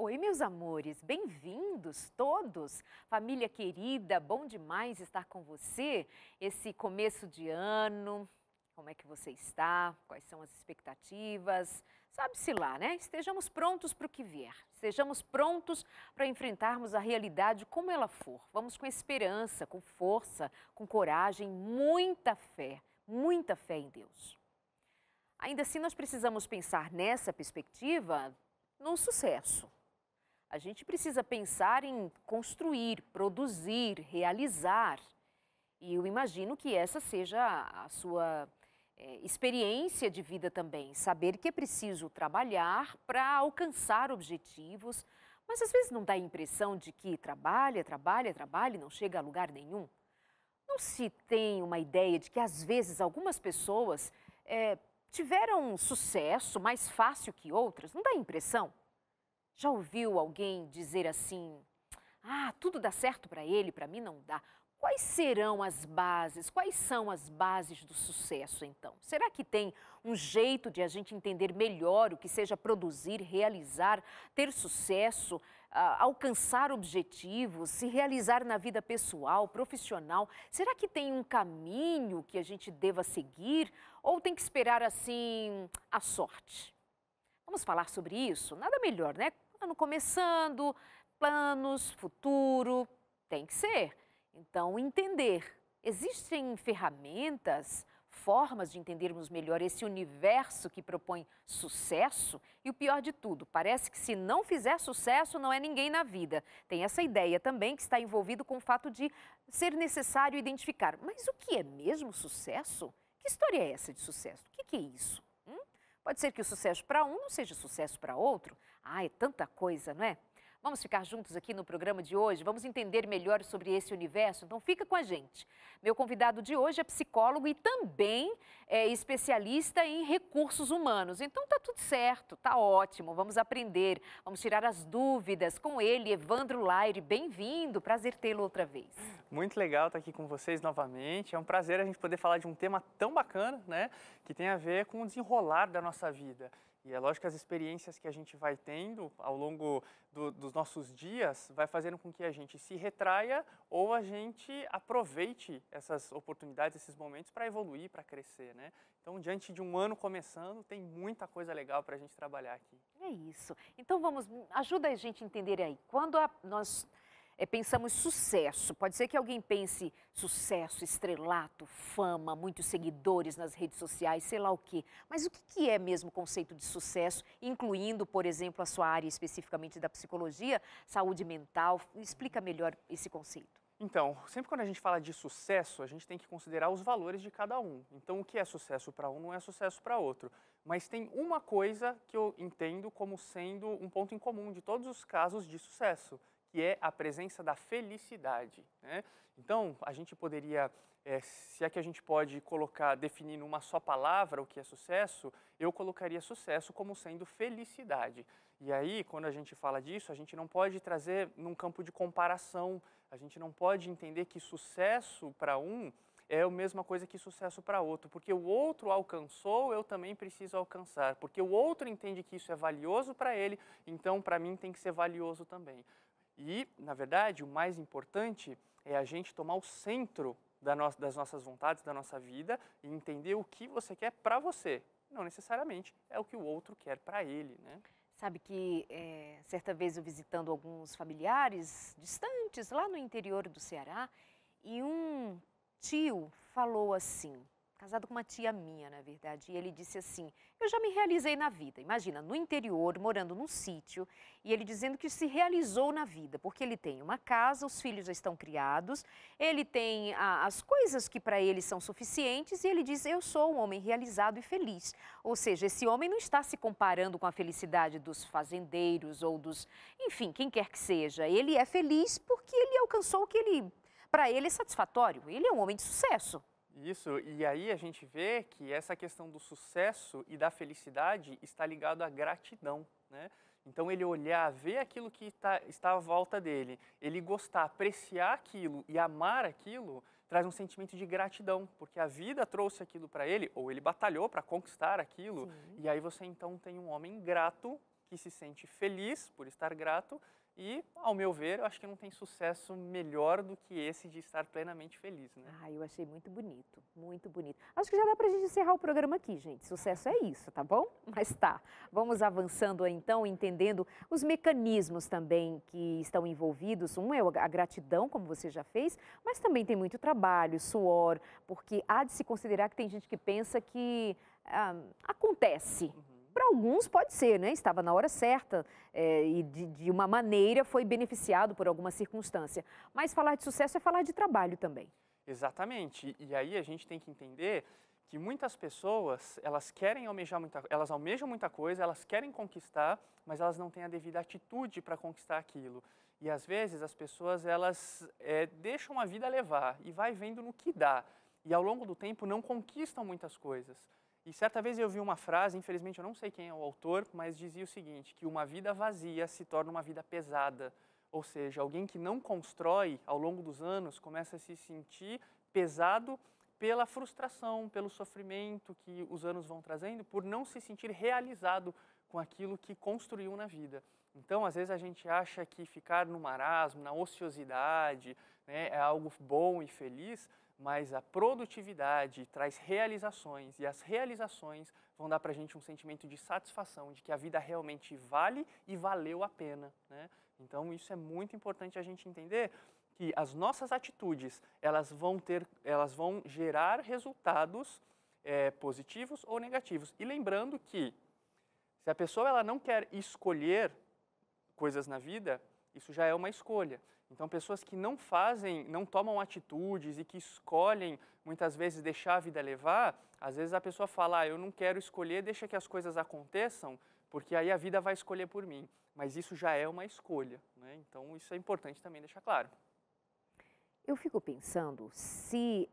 Oi, meus amores, bem-vindos todos. Família querida, bom demais estar com você. Esse começo de ano, como é que você está? Quais são as expectativas? Sabe-se lá, né? Estejamos prontos para o que vier. Estejamos prontos para enfrentarmos a realidade como ela for. Vamos com esperança, com força, com coragem, muita fé em Deus. Ainda assim, nós precisamos pensar nessa perspectiva no sucesso. A gente precisa pensar em construir, produzir, realizar. E eu imagino que essa seja a sua experiência de vida também. Saber que é preciso trabalhar para alcançar objetivos, mas às vezes não dá a impressão de que trabalha e não chega a lugar nenhum. Não se tem uma ideia de que às vezes algumas pessoas tiveram sucesso mais fácil que outras? Não dá a impressão? Já ouviu alguém dizer assim, tudo dá certo para ele, para mim não dá? Quais serão as bases, quais são as bases do sucesso então? Será que tem um jeito de a gente entender melhor o que seja produzir, realizar, ter sucesso, alcançar objetivos, se realizar na vida pessoal, profissional? Será que tem um caminho que a gente deva seguir ou tem que esperar assim a sorte? Vamos falar sobre isso? Nada melhor, né? Ano começando, planos, futuro, tem que ser. Então, entender. Existem ferramentas, formas de entendermos melhor esse universo que propõe sucesso? E o pior de tudo, parece que se não fizer sucesso, não é ninguém na vida. Tem essa ideia também que está envolvido com o fato de ser necessário identificar. Mas o que é mesmo sucesso? Que história é essa de sucesso? O que é isso? Pode ser que o sucesso para um não seja sucesso para outro. É tanta coisa, não é? Vamos ficar juntos aqui no programa de hoje, vamos entender melhor sobre esse universo, então fica com a gente. Meu convidado de hoje é psicólogo e também é especialista em recursos humanos. Então tá tudo certo, tá ótimo, vamos aprender, vamos tirar as dúvidas com ele, Evandro Laire. Bem-vindo, prazer tê-lo outra vez. Muito legal estar aqui com vocês novamente, é um prazer a gente poder falar de um tema tão bacana, né, que tem a ver com o desenrolar da nossa vida. E é lógico que as experiências que a gente vai tendo ao longo dos nossos dias vai fazendo com que a gente se retraia ou a gente aproveite essas oportunidades, esses momentos para evoluir, para crescer, né? Então, diante de um ano começando, tem muita coisa legal para a gente trabalhar aqui. É isso. Então, ajuda a gente a entender aí. Quando nós pensamos sucesso, pode ser que alguém pense sucesso, estrelato, fama, muitos seguidores nas redes sociais, sei lá o quê. Mas o que é mesmo o conceito de sucesso, incluindo, por exemplo, a sua área especificamente da psicologia, saúde mental? Explica melhor esse conceito. Então, sempre quando a gente fala de sucesso, a gente tem que considerar os valores de cada um. Então, o que é sucesso para um não é sucesso para outro. Mas tem uma coisa que eu entendo como sendo um ponto em comum de todos os casos de sucesso, que é a presença da felicidade, né? Então, a gente poderia, se é que a gente pode definir numa só palavra o que é sucesso, eu colocaria sucesso como sendo felicidade. E aí, quando a gente fala disso, a gente não pode trazer num campo de comparação, a gente não pode entender que sucesso para um é a mesma coisa que sucesso para outro, porque o outro alcançou, eu também preciso alcançar, porque o outro entende que isso é valioso para ele, então para mim tem que ser valioso também. E, na verdade, o mais importante é a gente tomar o centro das nossas vontades, da nossa vida e entender o que você quer para você. Não necessariamente é o que o outro quer para ele, né? Sabe que certa vez eu visitando alguns familiares distantes, lá no interior do Ceará, e um tio falou assim, casado com uma tia minha, na verdade, e ele disse assim, eu já me realizei na vida. Imagina, no interior, morando num sítio, e ele dizendo que se realizou na vida, porque ele tem uma casa, os filhos já estão criados, ele tem as coisas que para ele são suficientes, e ele diz, eu sou um homem realizado e feliz. Ou seja, esse homem não está se comparando com a felicidade dos fazendeiros ou enfim, quem quer que seja. Ele é feliz porque ele alcançou o que para ele é satisfatório. Ele é um homem de sucesso. Isso, e aí a gente vê que essa questão do sucesso e da felicidade está ligado à gratidão, né? Então ele olhar, ver aquilo que está à volta dele, ele gostar, apreciar aquilo e amar aquilo, traz um sentimento de gratidão, porque a vida trouxe aquilo para ele, ou ele batalhou para conquistar aquilo, Sim. e aí você então tem um homem grato que se sente feliz por estar grato e, ao meu ver, eu acho que não tem sucesso melhor do que esse de estar plenamente feliz, né? Ah, eu achei muito bonito, muito bonito. Acho que já dá pra gente encerrar o programa aqui, gente. Sucesso é isso, tá bom? Mas tá, vamos avançando aí, então, entendendo os mecanismos também que estão envolvidos. Um é a gratidão, como você já fez, mas também tem muito trabalho, suor, porque há de se considerar que tem gente que pensa que acontece. Para alguns pode ser, né? Estava na hora certa e de uma maneira foi beneficiado por alguma circunstância. Mas falar de sucesso é falar de trabalho também. Exatamente. E aí a gente tem que entender que muitas pessoas, elas almejam muita coisa, elas querem conquistar, mas elas não têm a devida atitude para conquistar aquilo. E às vezes as pessoas, elas deixam a vida levar e vai vendo no que dá. E ao longo do tempo não conquistam muitas coisas. E certa vez eu vi uma frase, infelizmente eu não sei quem é o autor, mas dizia o seguinte, que uma vida vazia se torna uma vida pesada. Ou seja, alguém que não constrói ao longo dos anos começa a se sentir pesado pela frustração, pelo sofrimento que os anos vão trazendo, por não se sentir realizado com aquilo que construiu na vida. Então, às vezes a gente acha que ficar no marasmo, na ociosidade, né, é algo bom e feliz, mas a produtividade traz realizações e as realizações vão dar para a gente um sentimento de satisfação, de que a vida realmente vale e valeu a pena, né? Então isso é muito importante a gente entender que as nossas atitudes elas vão gerar resultados positivos ou negativos. E lembrando que se a pessoa ela não quer escolher coisas na vida, isso já é uma escolha. Então, pessoas que não tomam atitudes e que escolhem, muitas vezes, deixar a vida levar, às vezes a pessoa fala, eu não quero escolher, deixa que as coisas aconteçam, porque aí a vida vai escolher por mim. Mas isso já é uma escolha, né? Então, isso é importante também deixar claro. Eu fico pensando se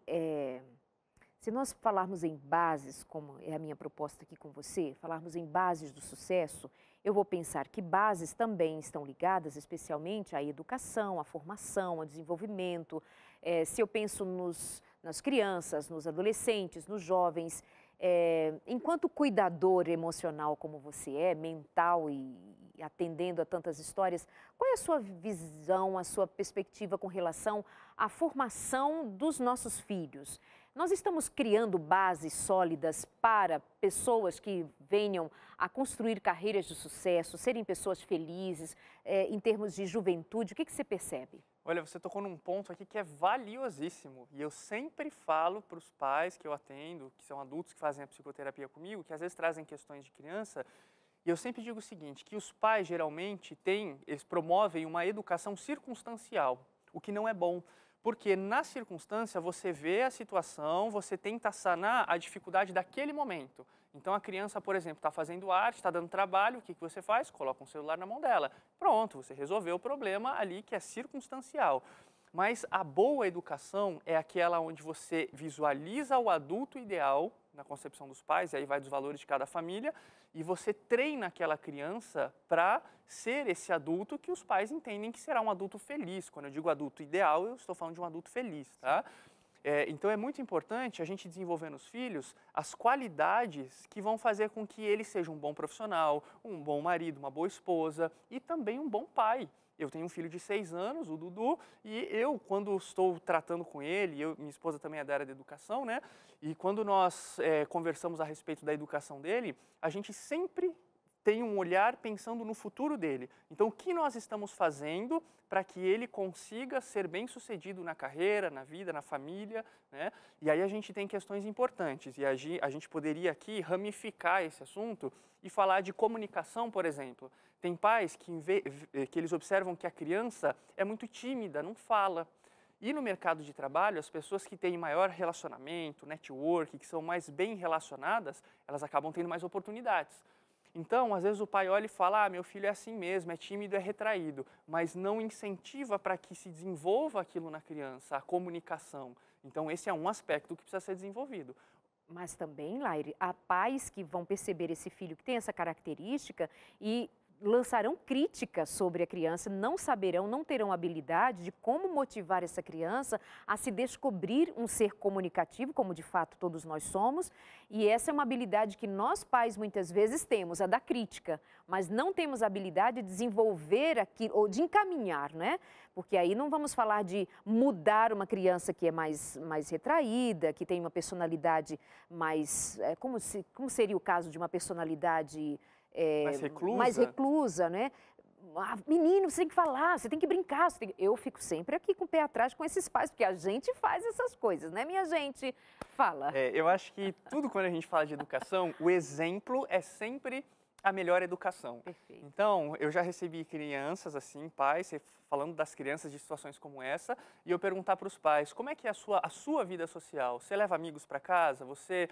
nós falarmos em bases, como é a minha proposta aqui com você, falarmos em bases do sucesso, eu vou pensar que bases também estão ligadas especialmente à educação, à formação, ao desenvolvimento. Se eu penso nas crianças, nos adolescentes, nos jovens, enquanto cuidador emocional como você é, mental e atendendo a tantas histórias, qual é a sua visão, a sua perspectiva com relação à formação dos nossos filhos? Nós estamos criando bases sólidas para pessoas que venham a construir carreiras de sucesso, serem pessoas felizes, em termos de juventude, o que você percebe? Olha, você tocou num ponto aqui que é valiosíssimo e eu sempre falo para os pais que eu atendo, que são adultos que fazem a psicoterapia comigo, que às vezes trazem questões de criança, e eu sempre digo o seguinte, que os pais geralmente eles promovem uma educação circunstancial, o que não é bom. Porque na circunstância você vê a situação, você tenta sanar a dificuldade daquele momento. Então a criança, por exemplo, está fazendo arte, está dando trabalho, o que você faz? Coloca um celular na mão dela. Pronto, você resolveu o problema ali que é circunstancial. Mas a boa educação é aquela onde você visualiza o adulto ideal, na concepção dos pais, e aí vai dos valores de cada família, e você treina aquela criança para ser esse adulto que os pais entendem que será um adulto feliz. Quando eu digo adulto ideal, eu estou falando de um adulto feliz, tá? Então é muito importante a gente desenvolver nos filhos as qualidades que vão fazer com que ele seja um bom profissional, um bom marido, uma boa esposa e também um bom pai. Eu tenho um filho de 6 anos, o Dudu, e eu, quando estou tratando com ele, minha esposa também é da área da educação, né? E quando nós conversamos a respeito da educação dele, a gente sempre tem um olhar pensando no futuro dele. Então, o que nós estamos fazendo para que ele consiga ser bem-sucedido na carreira, na vida, na família, né? E aí a gente tem questões importantes, e a gente poderia aqui ramificar esse assunto e falar de comunicação, por exemplo. Tem pais que eles observam que a criança é muito tímida, não fala. E no mercado de trabalho, as pessoas que têm maior relacionamento, network, que são mais bem relacionadas, elas acabam tendo mais oportunidades. Então, às vezes o pai olha e fala, meu filho é assim mesmo, é tímido, é retraído, mas não incentiva para que se desenvolva aquilo na criança, a comunicação. Então, esse é um aspecto que precisa ser desenvolvido. Mas também, Laire, há pais que vão perceber esse filho que tem essa característica e lançarão críticas sobre a criança, não saberão, não terão habilidade de como motivar essa criança a se descobrir um ser comunicativo, como de fato todos nós somos. E essa é uma habilidade que nós pais muitas vezes temos, a da crítica, mas não temos a habilidade de desenvolver aquilo, ou de encaminhar, né? Porque aí não vamos falar de mudar uma criança que é mais retraída, que tem uma personalidade mais... como seria o caso de uma personalidade... mais reclusa, né? Ah, menino, você tem que falar, você tem que brincar. Eu fico sempre aqui com o pé atrás com esses pais, porque a gente faz essas coisas, né, minha gente? Fala. Eu acho que tudo quando a gente fala de educação, o exemplo é sempre a melhor educação. Perfeito. Então, eu já recebi crianças, assim, pais, falando das crianças de situações como essa, e eu perguntar para os pais, como é que é a sua vida social? Você leva amigos para casa? Você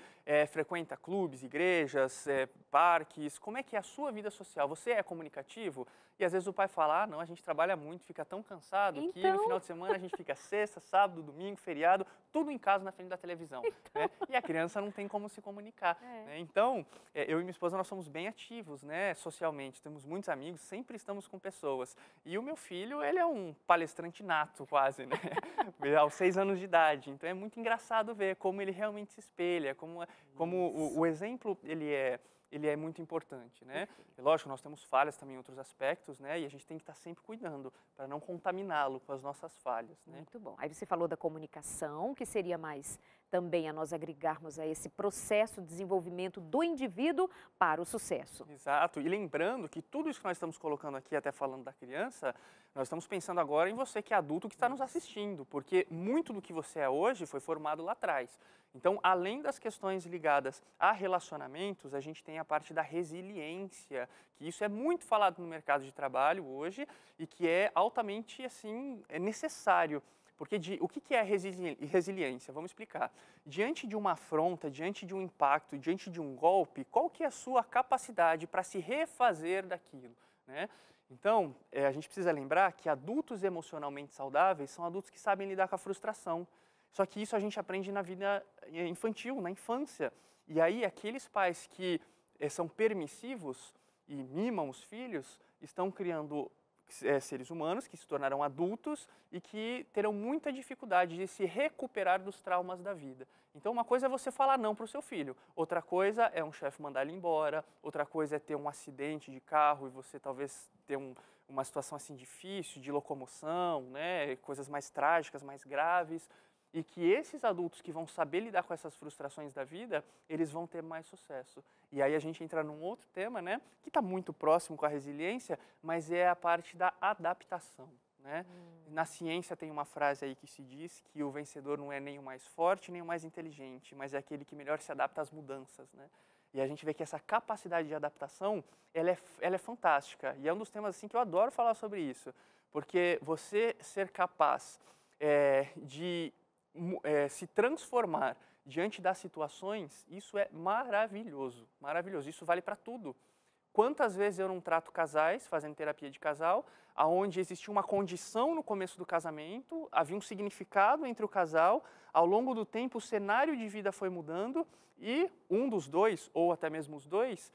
frequenta clubes, igrejas, parques? Como é que é a sua vida social? Você é comunicativo? E às vezes o pai fala, ah, não, a gente trabalha muito, fica tão cansado que no final de semana a gente fica sexta, sábado, domingo, feriado, tudo em casa na frente da televisão. Né? E a criança não tem como se comunicar. Né? Então, eu e minha esposa, nós somos bem ativos, né, socialmente, temos muitos amigos, sempre estamos com pessoas. E o meu filho, ele é um palestrante nato quase, né, aos 6 anos de idade. Então é muito engraçado ver como ele realmente se espelha, como o exemplo ele é muito importante, né? E, lógico, nós temos falhas também em outros aspectos, né? E a gente tem que estar sempre cuidando para não contaminá-lo com as nossas falhas, né? Muito bom. Aí você falou da comunicação, que seria mais também a nós agregarmos a esse processo de desenvolvimento do indivíduo para o sucesso. Exato. E lembrando que tudo isso que nós estamos colocando aqui, até falando da criança, nós estamos pensando agora em você que é adulto que está nos assistindo, porque muito do que você é hoje foi formado lá atrás. Então, além das questões ligadas a relacionamentos, a gente tem a parte da resiliência, que isso é muito falado no mercado de trabalho hoje e que é altamente, assim, necessário. Porque o que é resiliência? Vamos explicar. Diante de uma afronta, diante de um impacto, diante de um golpe, qual que é a sua capacidade para se refazer daquilo, né? Então, a gente precisa lembrar que adultos emocionalmente saudáveis são adultos que sabem lidar com a frustração. Só que isso a gente aprende na vida infantil, na infância. E aí, aqueles pais que são permissivos e mimam os filhos, estão criando seres humanos que se tornarão adultos e que terão muita dificuldade de se recuperar dos traumas da vida. Então, uma coisa é você falar não para o seu filho, outra coisa é um chefe mandar ele embora, outra coisa é ter um acidente de carro e você talvez ter uma situação assim difícil de locomoção, né, coisas mais trágicas, mais graves. E que esses adultos que vão saber lidar com essas frustrações da vida, eles vão ter mais sucesso. E aí a gente entra num outro tema, né, que está muito próximo com a resiliência, mas é a parte da adaptação, né? Na ciência tem uma frase aí que se diz que o vencedor não é nem o mais forte, nem o mais inteligente, mas é aquele que melhor se adapta às mudanças, né? E a gente vê que essa capacidade de adaptação, ela é fantástica. E é um dos temas assim que eu adoro falar sobre isso, porque você ser capaz de se transformar diante das situações, isso é maravilhoso, maravilhoso. Isso vale para tudo. Quantas vezes eu não trato casais, fazendo terapia de casal, aonde existia uma condição no começo do casamento, havia um significado entre o casal, ao longo do tempo o cenário de vida foi mudando e um dos dois, ou até mesmo os dois,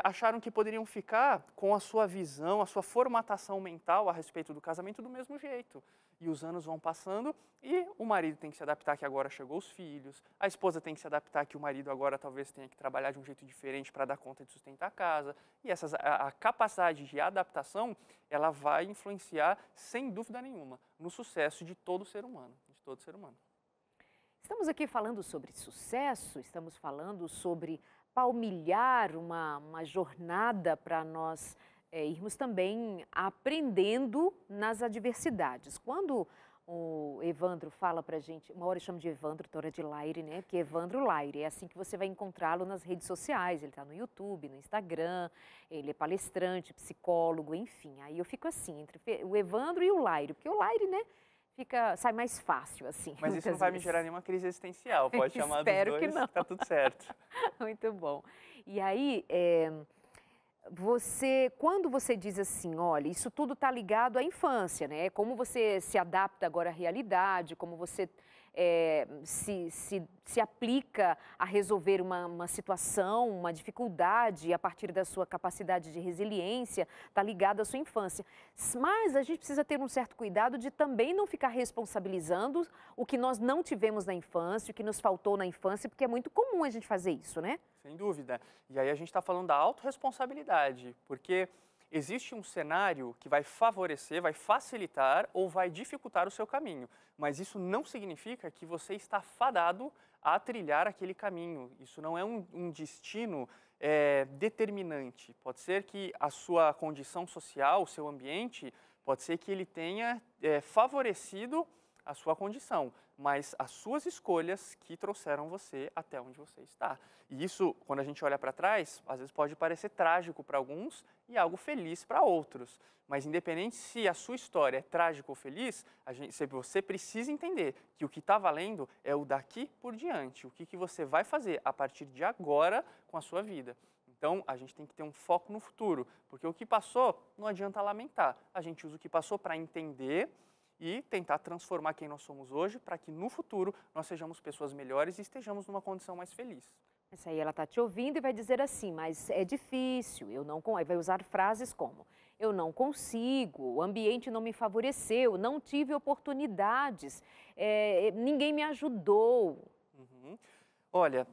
acharam que poderiam ficar com a sua visão, a sua formatação mental a respeito do casamento do mesmo jeito. E os anos vão passando e o marido tem que se adaptar que agora chegou os filhos, a esposa tem que se adaptar que o marido agora talvez tenha que trabalhar de um jeito diferente para dar conta de sustentar a casa. E a capacidade de adaptação, ela vai influenciar, sem dúvida nenhuma, no sucesso de todo ser humano, Estamos aqui falando sobre sucesso, estamos falando sobre palmilhar uma jornada para nós irmos também aprendendo nas adversidades. Quando o Evandro fala para a gente, uma hora eu chamo de Evandro, outra hora de Laire, né? Porque Evandro Laire, é assim que você vai encontrá-lo nas redes sociais, ele está no YouTube, no Instagram, ele é palestrante, psicólogo, enfim. Aí eu fico assim, entre o Evandro e o Laire, porque o Laire, né? Sai mais fácil, assim. Mas isso não vai me gerar nenhuma crise existencial, pode chamar dos dois, espero que não. Tá tudo certo. Muito bom. E aí, quando você diz assim, olha, isso tudo está ligado à infância, né? Como você se adapta agora à realidade, como você se aplica a resolver uma situação, uma dificuldade a partir da sua capacidade de resiliência, está ligado à sua infância. Mas a gente precisa ter um certo cuidado de também não ficar responsabilizando o que nós não tivemos na infância, o que nos faltou na infância, porque é muito comum a gente fazer isso, né? Sem dúvida. E aí a gente está falando da autorresponsabilidade, porque existe um cenário que vai favorecer, vai facilitar ou vai dificultar o seu caminho. Mas isso não significa que você está fadado a trilhar aquele caminho. Isso não é um destino determinante. Pode ser que a sua condição social, o seu ambiente, pode ser que ele tenha favorecido a sua condição, mas as suas escolhas que trouxeram você até onde você está. E isso, quando a gente olha para trás, às vezes pode parecer trágico para alguns e algo feliz para outros. Mas independente se a sua história é trágica ou feliz, você precisa entender que o que está valendo é o daqui por diante, o que você vai fazer a partir de agora com a sua vida. Então, a gente tem que ter um foco no futuro, porque o que passou não adianta lamentar. A gente usa o que passou para entender e tentar transformar quem nós somos hoje para que no futuro nós sejamos pessoas melhores e estejamos numa condição mais feliz. Essa aí ela está te ouvindo e vai dizer assim, mas é difícil, vai usar frases como, eu não consigo, o ambiente não me favoreceu, não tive oportunidades, ninguém me ajudou. Uhum. Olha,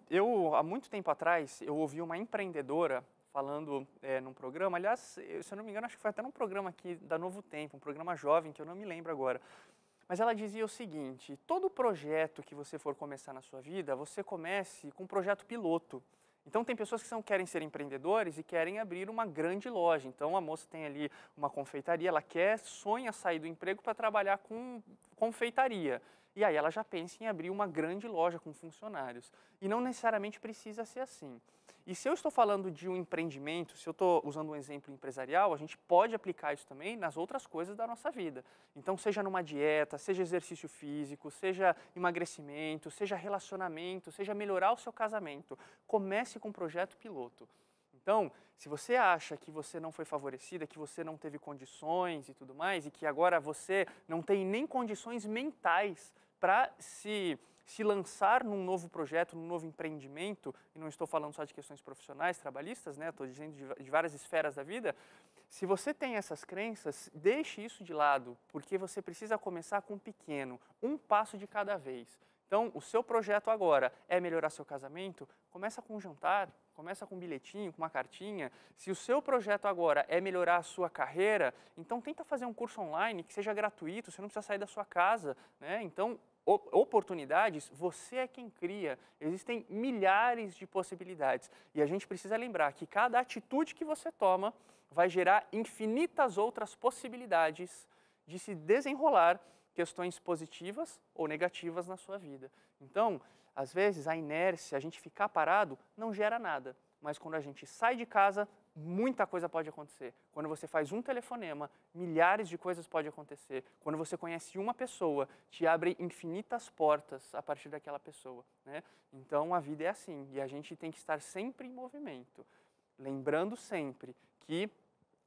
há muito tempo atrás, eu ouvi uma empreendedora falando num programa, aliás, se eu não me engano, acho que foi até num programa aqui da Novo Tempo, um programa jovem, que eu não me lembro agora. Mas ela dizia o seguinte, todo projeto que você for começar na sua vida, você comece com um projeto piloto. Então, tem pessoas que querem ser empreendedores e querem abrir uma grande loja. Então, a moça tem ali uma confeitaria, ela sonha sair do emprego para trabalhar com confeitaria. E aí ela já pensa em abrir uma grande loja com funcionários. E não necessariamente precisa ser assim. E se eu estou falando de um empreendimento, se eu estou usando um exemplo empresarial, a gente pode aplicar isso também nas outras coisas da nossa vida. Então, seja numa dieta, seja exercício físico, seja emagrecimento, seja relacionamento, seja melhorar o seu casamento. Comece com um projeto piloto. Então, se você acha que você não foi favorecida, que você não teve condições e tudo mais, e que agora você não tem nem condições mentais para se lançar num novo projeto, num novo empreendimento, e não estou falando só de questões profissionais, trabalhistas, né? Estou dizendo de várias esferas da vida. Se você tem essas crenças, deixe isso de lado, porque você precisa começar com pequeno, um passo de cada vez. Então, o seu projeto agora é melhorar seu casamento? Começa com um jantar, começa com um bilhetinho, com uma cartinha. Se o seu projeto agora é melhorar a sua carreira, então tenta fazer um curso online que seja gratuito, você não precisa sair da sua casa, né? Então, oportunidades, você é quem cria. Existem milhares de possibilidades. E a gente precisa lembrar que cada atitude que você toma vai gerar infinitas outras possibilidades de se desenrolar questões positivas ou negativas na sua vida. Então, às vezes, a inércia, a gente ficar parado, não gera nada. Mas quando a gente sai de casa, muita coisa pode acontecer. Quando você faz um telefonema, milhares de coisas podem acontecer. Quando você conhece uma pessoa, te abre infinitas portas a partir daquela pessoa, né? Então, a vida é assim, e a gente tem que estar sempre em movimento. Lembrando sempre que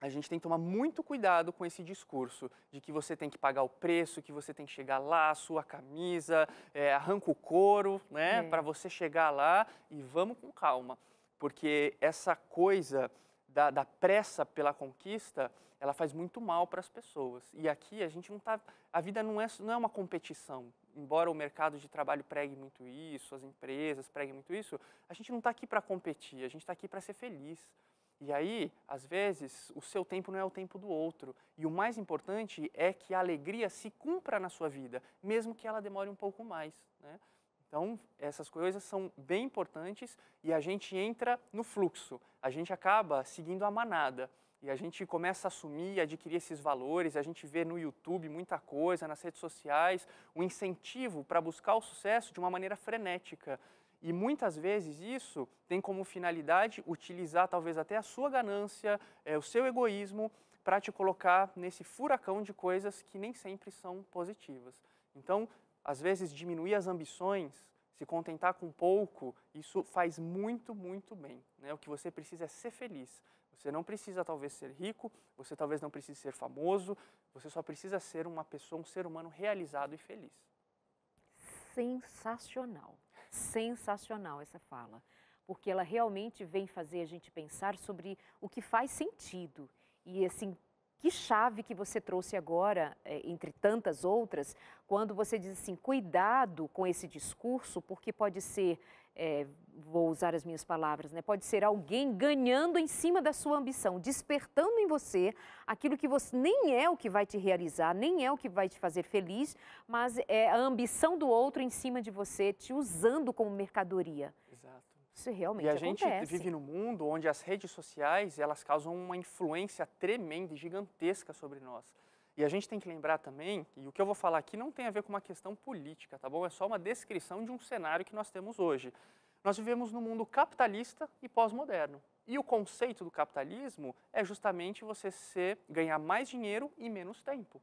a gente tem que tomar muito cuidado com esse discurso de que você tem que pagar o preço, que você tem que chegar lá, a sua camisa, arranca o couro, né, para você chegar lá, e vamos com calma. Porque essa coisa da pressa pela conquista, ela faz muito mal para as pessoas. E aqui a gente não está... A vida não é uma competição. Embora o mercado de trabalho pregue muito isso, as empresas preguem muito isso, a gente não está aqui para competir, a gente está aqui para ser feliz. E aí, às vezes, o seu tempo não é o tempo do outro. E o mais importante é que a alegria se cumpra na sua vida, mesmo que ela demore um pouco mais, né? Então, essas coisas são bem importantes e a gente entra no fluxo. A gente acaba seguindo a manada e a gente começa a assumir e adquirir esses valores. A gente vê no YouTube muita coisa, nas redes sociais, um incentivo para buscar o sucesso de uma maneira frenética. E muitas vezes isso tem como finalidade utilizar talvez até a sua ganância, o seu egoísmo, para te colocar nesse furacão de coisas que nem sempre são positivas. Então, às vezes, diminuir as ambições, se contentar com pouco, isso faz muito, muito bem, né? O que você precisa é ser feliz. Você não precisa talvez ser rico, você talvez não precise ser famoso, você só precisa ser uma pessoa, um ser humano realizado e feliz. sensacional. Sensacional essa fala, porque ela realmente vem fazer a gente pensar sobre o que faz sentido. E assim, que chave que você trouxe agora, entre tantas outras, quando você diz assim, cuidado com esse discurso, porque pode ser, vou usar as minhas palavras, né? Pode ser alguém ganhando em cima da sua ambição, despertando em você aquilo que você nem é o que vai te realizar, nem é o que vai te fazer feliz, mas é a ambição do outro em cima de você, te usando como mercadoria. Exato. Isso realmente E a acontece. gente vive num mundo onde as redes sociais, elas causam uma influência tremenda e gigantesca sobre nós. E a gente tem que lembrar também, e o que eu vou falar aqui não tem a ver com uma questão política, tá bom? É só uma descrição de um cenário que nós temos hoje. Nós vivemos num mundo capitalista e pós-moderno. E o conceito do capitalismo é justamente você ganhar mais dinheiro e menos tempo.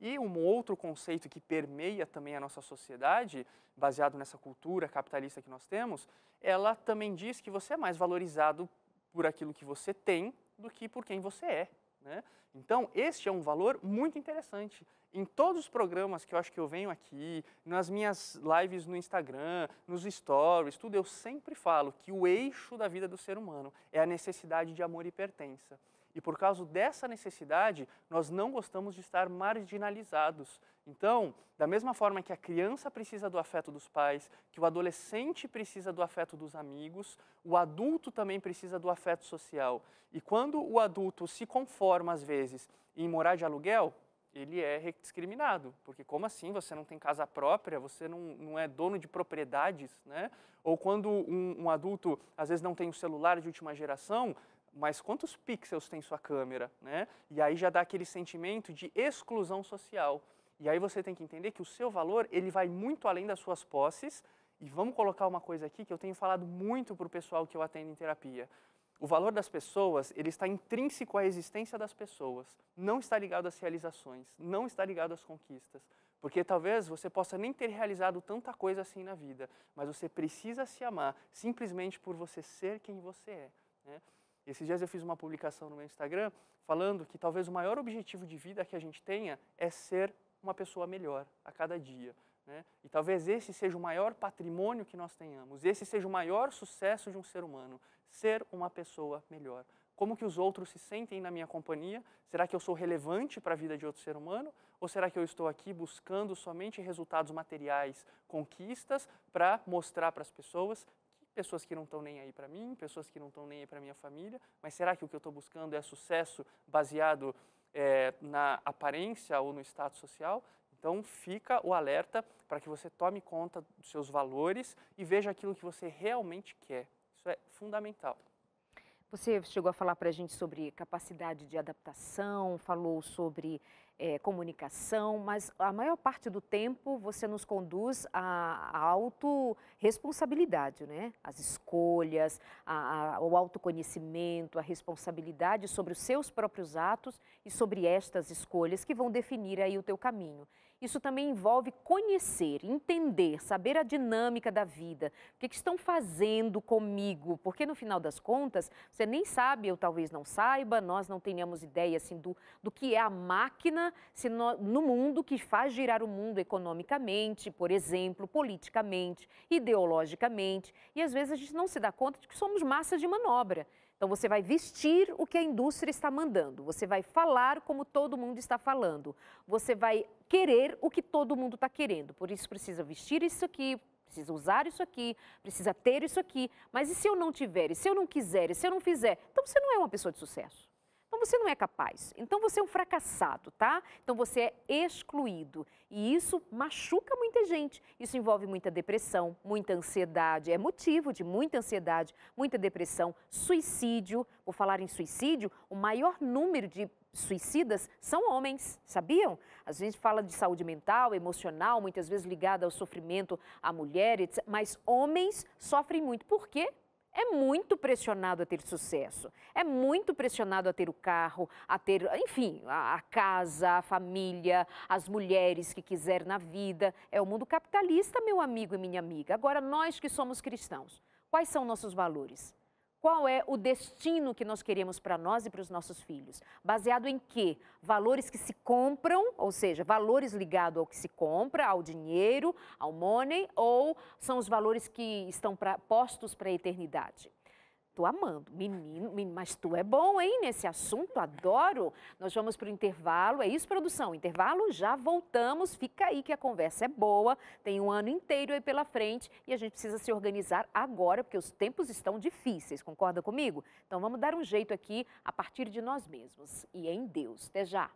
E um outro conceito que permeia também a nossa sociedade, baseado nessa cultura capitalista que nós temos, ela também diz que você é mais valorizado por aquilo que você tem do que por quem você é, né? Então, este é um valor muito interessante. Em todos os programas que eu acho que eu venho aqui, nas minhas lives no Instagram, nos stories, tudo, eu sempre falo que o eixo da vida do ser humano é a necessidade de amor e pertença. E por causa dessa necessidade, nós não gostamos de estar marginalizados. Então, da mesma forma que a criança precisa do afeto dos pais, que o adolescente precisa do afeto dos amigos, o adulto também precisa do afeto social. E quando o adulto se conforma, às vezes, em morar de aluguel, ele é discriminado. Porque como assim você não tem casa própria, você não é dono de propriedades, né? Ou quando um adulto, às vezes, não tem um celular de última geração, mas quantos pixels tem sua câmera, né? E aí já dá aquele sentimento de exclusão social. E aí você tem que entender que o seu valor, ele vai muito além das suas posses. E vamos colocar uma coisa aqui que eu tenho falado muito para o pessoal que eu atendo em terapia. O valor das pessoas, ele está intrínseco à existência das pessoas. Não está ligado às realizações, não está ligado às conquistas. Porque talvez você possa nem ter realizado tanta coisa assim na vida, mas você precisa se amar simplesmente por você ser quem você é, né? Esses dias eu fiz uma publicação no meu Instagram falando que talvez o maior objetivo de vida que a gente tenha é ser uma pessoa melhor a cada dia, né? E talvez esse seja o maior patrimônio que nós tenhamos, esse seja o maior sucesso de um ser humano, ser uma pessoa melhor. Como que os outros se sentem na minha companhia? Será que eu sou relevante para a vida de outro ser humano? Ou será que eu estou aqui buscando somente resultados materiais, conquistas, para mostrar para as pessoas que não estão nem aí para mim, pessoas que não estão nem aí para minha família, mas será que o que eu estou buscando é sucesso baseado na aparência ou no status social? Então fica o alerta para que você tome conta dos seus valores e veja aquilo que você realmente quer. Isso é fundamental. Você chegou a falar para a gente sobre capacidade de adaptação, falou sobre comunicação, mas a maior parte do tempo você nos conduz à autorresponsabilidade, né? As escolhas, o autoconhecimento, a responsabilidade sobre os seus próprios atos e sobre estas escolhas que vão definir aí o teu caminho. Isso também envolve conhecer, entender, saber a dinâmica da vida, o que estão fazendo comigo, porque no final das contas, você nem sabe, eu talvez não saiba, nós não tenhamos ideia assim, do que é a máquina no mundo que faz girar o mundo economicamente, por exemplo, politicamente, ideologicamente, e às vezes a gente não se dá conta de que somos massa de manobra. Então, você vai vestir o que a indústria está mandando, você vai falar como todo mundo está falando, você vai querer o que todo mundo está querendo. Por isso, precisa vestir isso aqui, precisa usar isso aqui, precisa ter isso aqui. Mas e se eu não tiver, e se eu não quiser, e se eu não fizer? Então, você não é uma pessoa de sucesso. Então, você não é capaz. Então, você é um fracassado, tá? Então, você é excluído. E isso machuca muita gente. Isso envolve muita depressão, muita ansiedade. É motivo de muita ansiedade, muita depressão, suicídio. Por falar em suicídio, o maior número de suicidas são homens, sabiam? Às vezes fala de saúde mental, emocional, muitas vezes ligada ao sofrimento à mulher, etc. Mas homens sofrem muito. Por quê? É muito pressionado a ter sucesso, é muito pressionado a ter o carro, a ter, enfim, a casa, a família, as mulheres que quiser na vida. É o mundo capitalista, meu amigo e minha amiga. Agora, nós que somos cristãos, quais são nossos valores? Qual é o destino que nós queremos para nós e para os nossos filhos? Baseado em quê? Valores que se compram, ou seja, valores ligados ao que se compra, ao dinheiro, ao money, ou são os valores que estão postos para a eternidade? Tô amando, menino, mas tu é bom, hein, nesse assunto, adoro. Nós vamos para o intervalo, é isso, produção? Intervalo, já voltamos, fica aí que a conversa é boa, tem um ano inteiro aí pela frente e a gente precisa se organizar agora, porque os tempos estão difíceis, concorda comigo? Então vamos dar um jeito aqui a partir de nós mesmos e em Deus. Até já!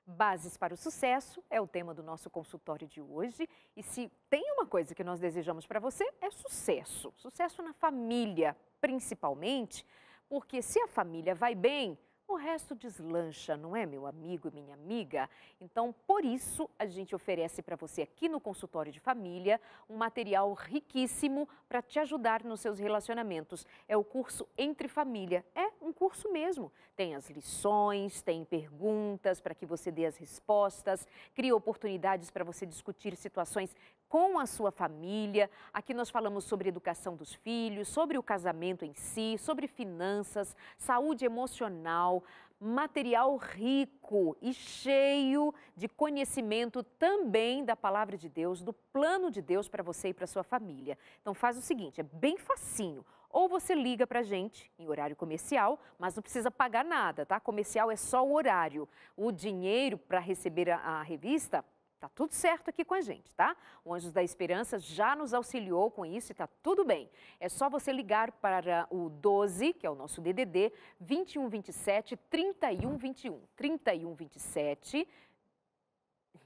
Bases para o sucesso é o tema do nosso consultório de hoje. E se tem uma coisa que nós desejamos para você, é sucesso. Sucesso na família, principalmente, porque se a família vai bem, o resto deslancha, não é, meu amigo e minha amiga? Então, por isso, a gente oferece para você aqui no consultório de família um material riquíssimo para te ajudar nos seus relacionamentos. É o curso Entre Família. É um curso mesmo. Tem as lições, tem perguntas para que você dê as respostas, cria oportunidades para você discutir situações com a sua família. Aqui nós falamos sobre educação dos filhos, sobre o casamento em si, sobre finanças, saúde emocional, material rico e cheio de conhecimento também da palavra de Deus, do plano de Deus para você e para sua família. Então faz o seguinte, é bem facinho. Ou você liga para a gente em horário comercial, mas não precisa pagar nada, tá? Comercial é só o horário. O dinheiro para receber a revista, tá tudo certo aqui com a gente, tá? O Anjos da Esperança já nos auxiliou com isso e tá tudo bem. É só você ligar para o 12, que é o nosso DDD, 2127 3121. 3127.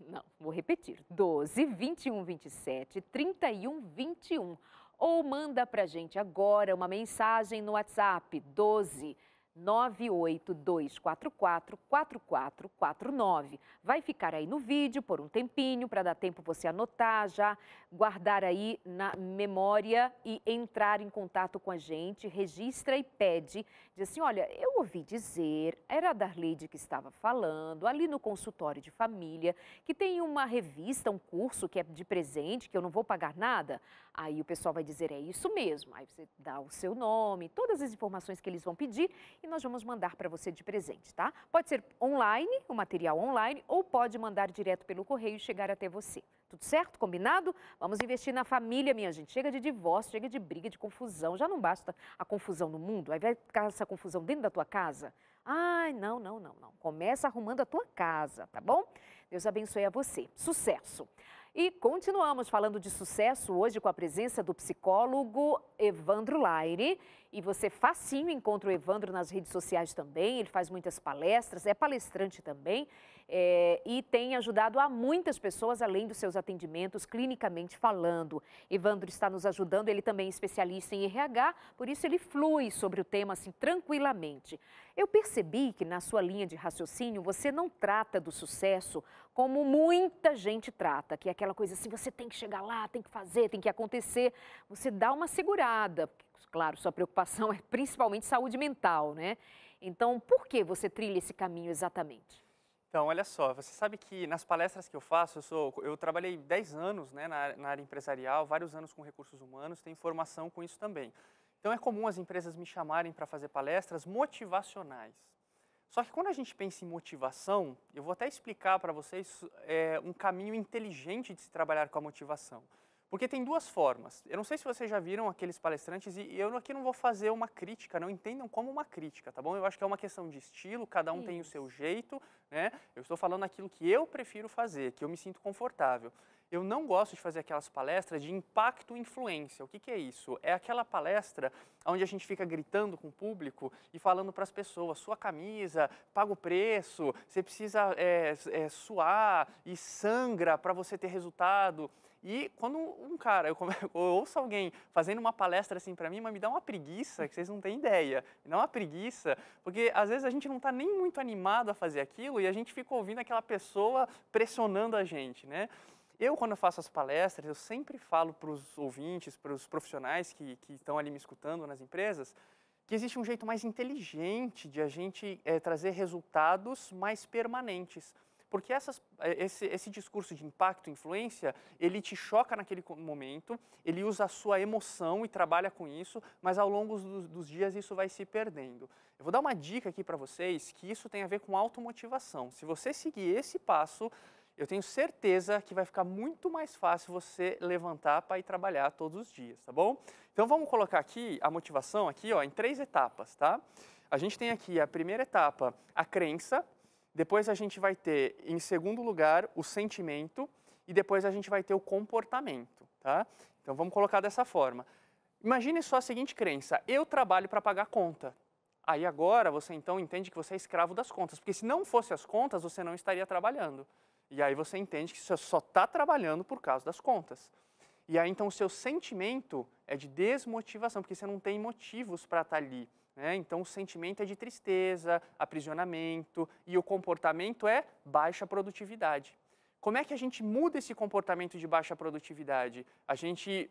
Não, vou repetir. 12 2127 3121. Ou manda pra gente agora uma mensagem no WhatsApp 12 982444449. Vai ficar aí no vídeo por um tempinho, para dar tempo você anotar, já guardar aí na memória e entrar em contato com a gente, registra e pede, diz assim, olha, eu ouvi dizer, era a Darleide que estava falando, ali no consultório de família, que tem uma revista, um curso que é de presente, que eu não vou pagar nada. Aí o pessoal vai dizer, é isso mesmo. Aí você dá o seu nome, todas as informações que eles vão pedir e nós vamos mandar para você de presente, tá? Pode ser online, o material online, ou pode mandar direto pelo correio e chegar até você. Tudo certo? Combinado? Vamos investir na família, minha gente. Chega de divórcio, chega de briga, de confusão. Já não basta a confusão no mundo, aí vai ficar essa confusão dentro da tua casa. Ai, não, não, não, não. Começa arrumando a tua casa, tá bom? Deus abençoe a você. Sucesso! E continuamos falando de sucesso hoje com a presença do psicólogo Evandro Laire. E você facinho encontra o Evandro nas redes sociais também, ele faz muitas palestras, é palestrante também e tem ajudado a muitas pessoas além dos seus atendimentos clinicamente falando. Evandro está nos ajudando, ele também é especialista em RH, por isso ele flui sobre o tema assim tranquilamente. Eu percebi que na sua linha de raciocínio você não trata do sucesso como muita gente trata, que é aquela coisa assim, você tem que chegar lá, tem que fazer, tem que acontecer. Você dá uma segurada, claro, sua preocupação é principalmente saúde mental, né? Então, por que você trilha esse caminho exatamente? Então, olha só, você sabe que nas palestras que eu faço, eu trabalhei 10 anos, né, na área empresarial, vários anos com recursos humanos, tenho formação com isso também. Então, é comum as empresas me chamarem para fazer palestras motivacionais. Só que quando a gente pensa em motivação, eu vou até explicar para vocês um caminho inteligente de se trabalhar com a motivação. Porque tem duas formas. Eu não sei se vocês já viram aqueles palestrantes e eu aqui não vou fazer uma crítica, não entendam como uma crítica, tá bom? Eu acho que é uma questão de estilo, cada um tem o seu jeito, né? Eu estou falando aquilo que eu prefiro fazer, que eu me sinto confortável. Eu não gosto de fazer aquelas palestras de impacto e influência. O que é isso? É aquela palestra onde a gente fica gritando com o público e falando para as pessoas, sua camisa, paga o preço, você precisa suar e sangra para você ter resultado. E quando eu ouço alguém fazendo uma palestra assim para mim, mas me dá uma preguiça, que vocês não têm ideia. Me dá uma preguiça, porque às vezes a gente não está nem muito animado a fazer aquilo e a gente fica ouvindo aquela pessoa pressionando a gente, né? Eu, quando eu faço as palestras, eu sempre falo para os ouvintes, para os profissionais que estão ali me escutando nas empresas, que existe um jeito mais inteligente de a gente trazer resultados mais permanentes. Porque esse discurso de impacto e influência, ele te choca naquele momento, ele usa a sua emoção e trabalha com isso, mas ao longo dos dias isso vai se perdendo. Eu vou dar uma dica aqui para vocês que isso tem a ver com automotivação. Se você seguir esse passo, eu tenho certeza que vai ficar muito mais fácil você levantar para ir trabalhar todos os dias, tá bom? Então vamos colocar aqui a motivação aqui, ó, em 3 etapas, tá? A gente tem aqui a primeira etapa, a crença. Depois a gente vai ter, em segundo lugar, o sentimento e depois a gente vai ter o comportamento, tá? Então vamos colocar dessa forma. Imagine só a seguinte crença: eu trabalho para pagar conta. Aí agora você então entende que você é escravo das contas, porque se não fosse as contas, você não estaria trabalhando. E aí você entende que você só está trabalhando por causa das contas. E aí então o seu sentimento é de desmotivação, porque você não tem motivos para estar ali. Então, o sentimento é de tristeza, aprisionamento, e o comportamento é baixa produtividade. Como é que a gente muda esse comportamento de baixa produtividade? A gente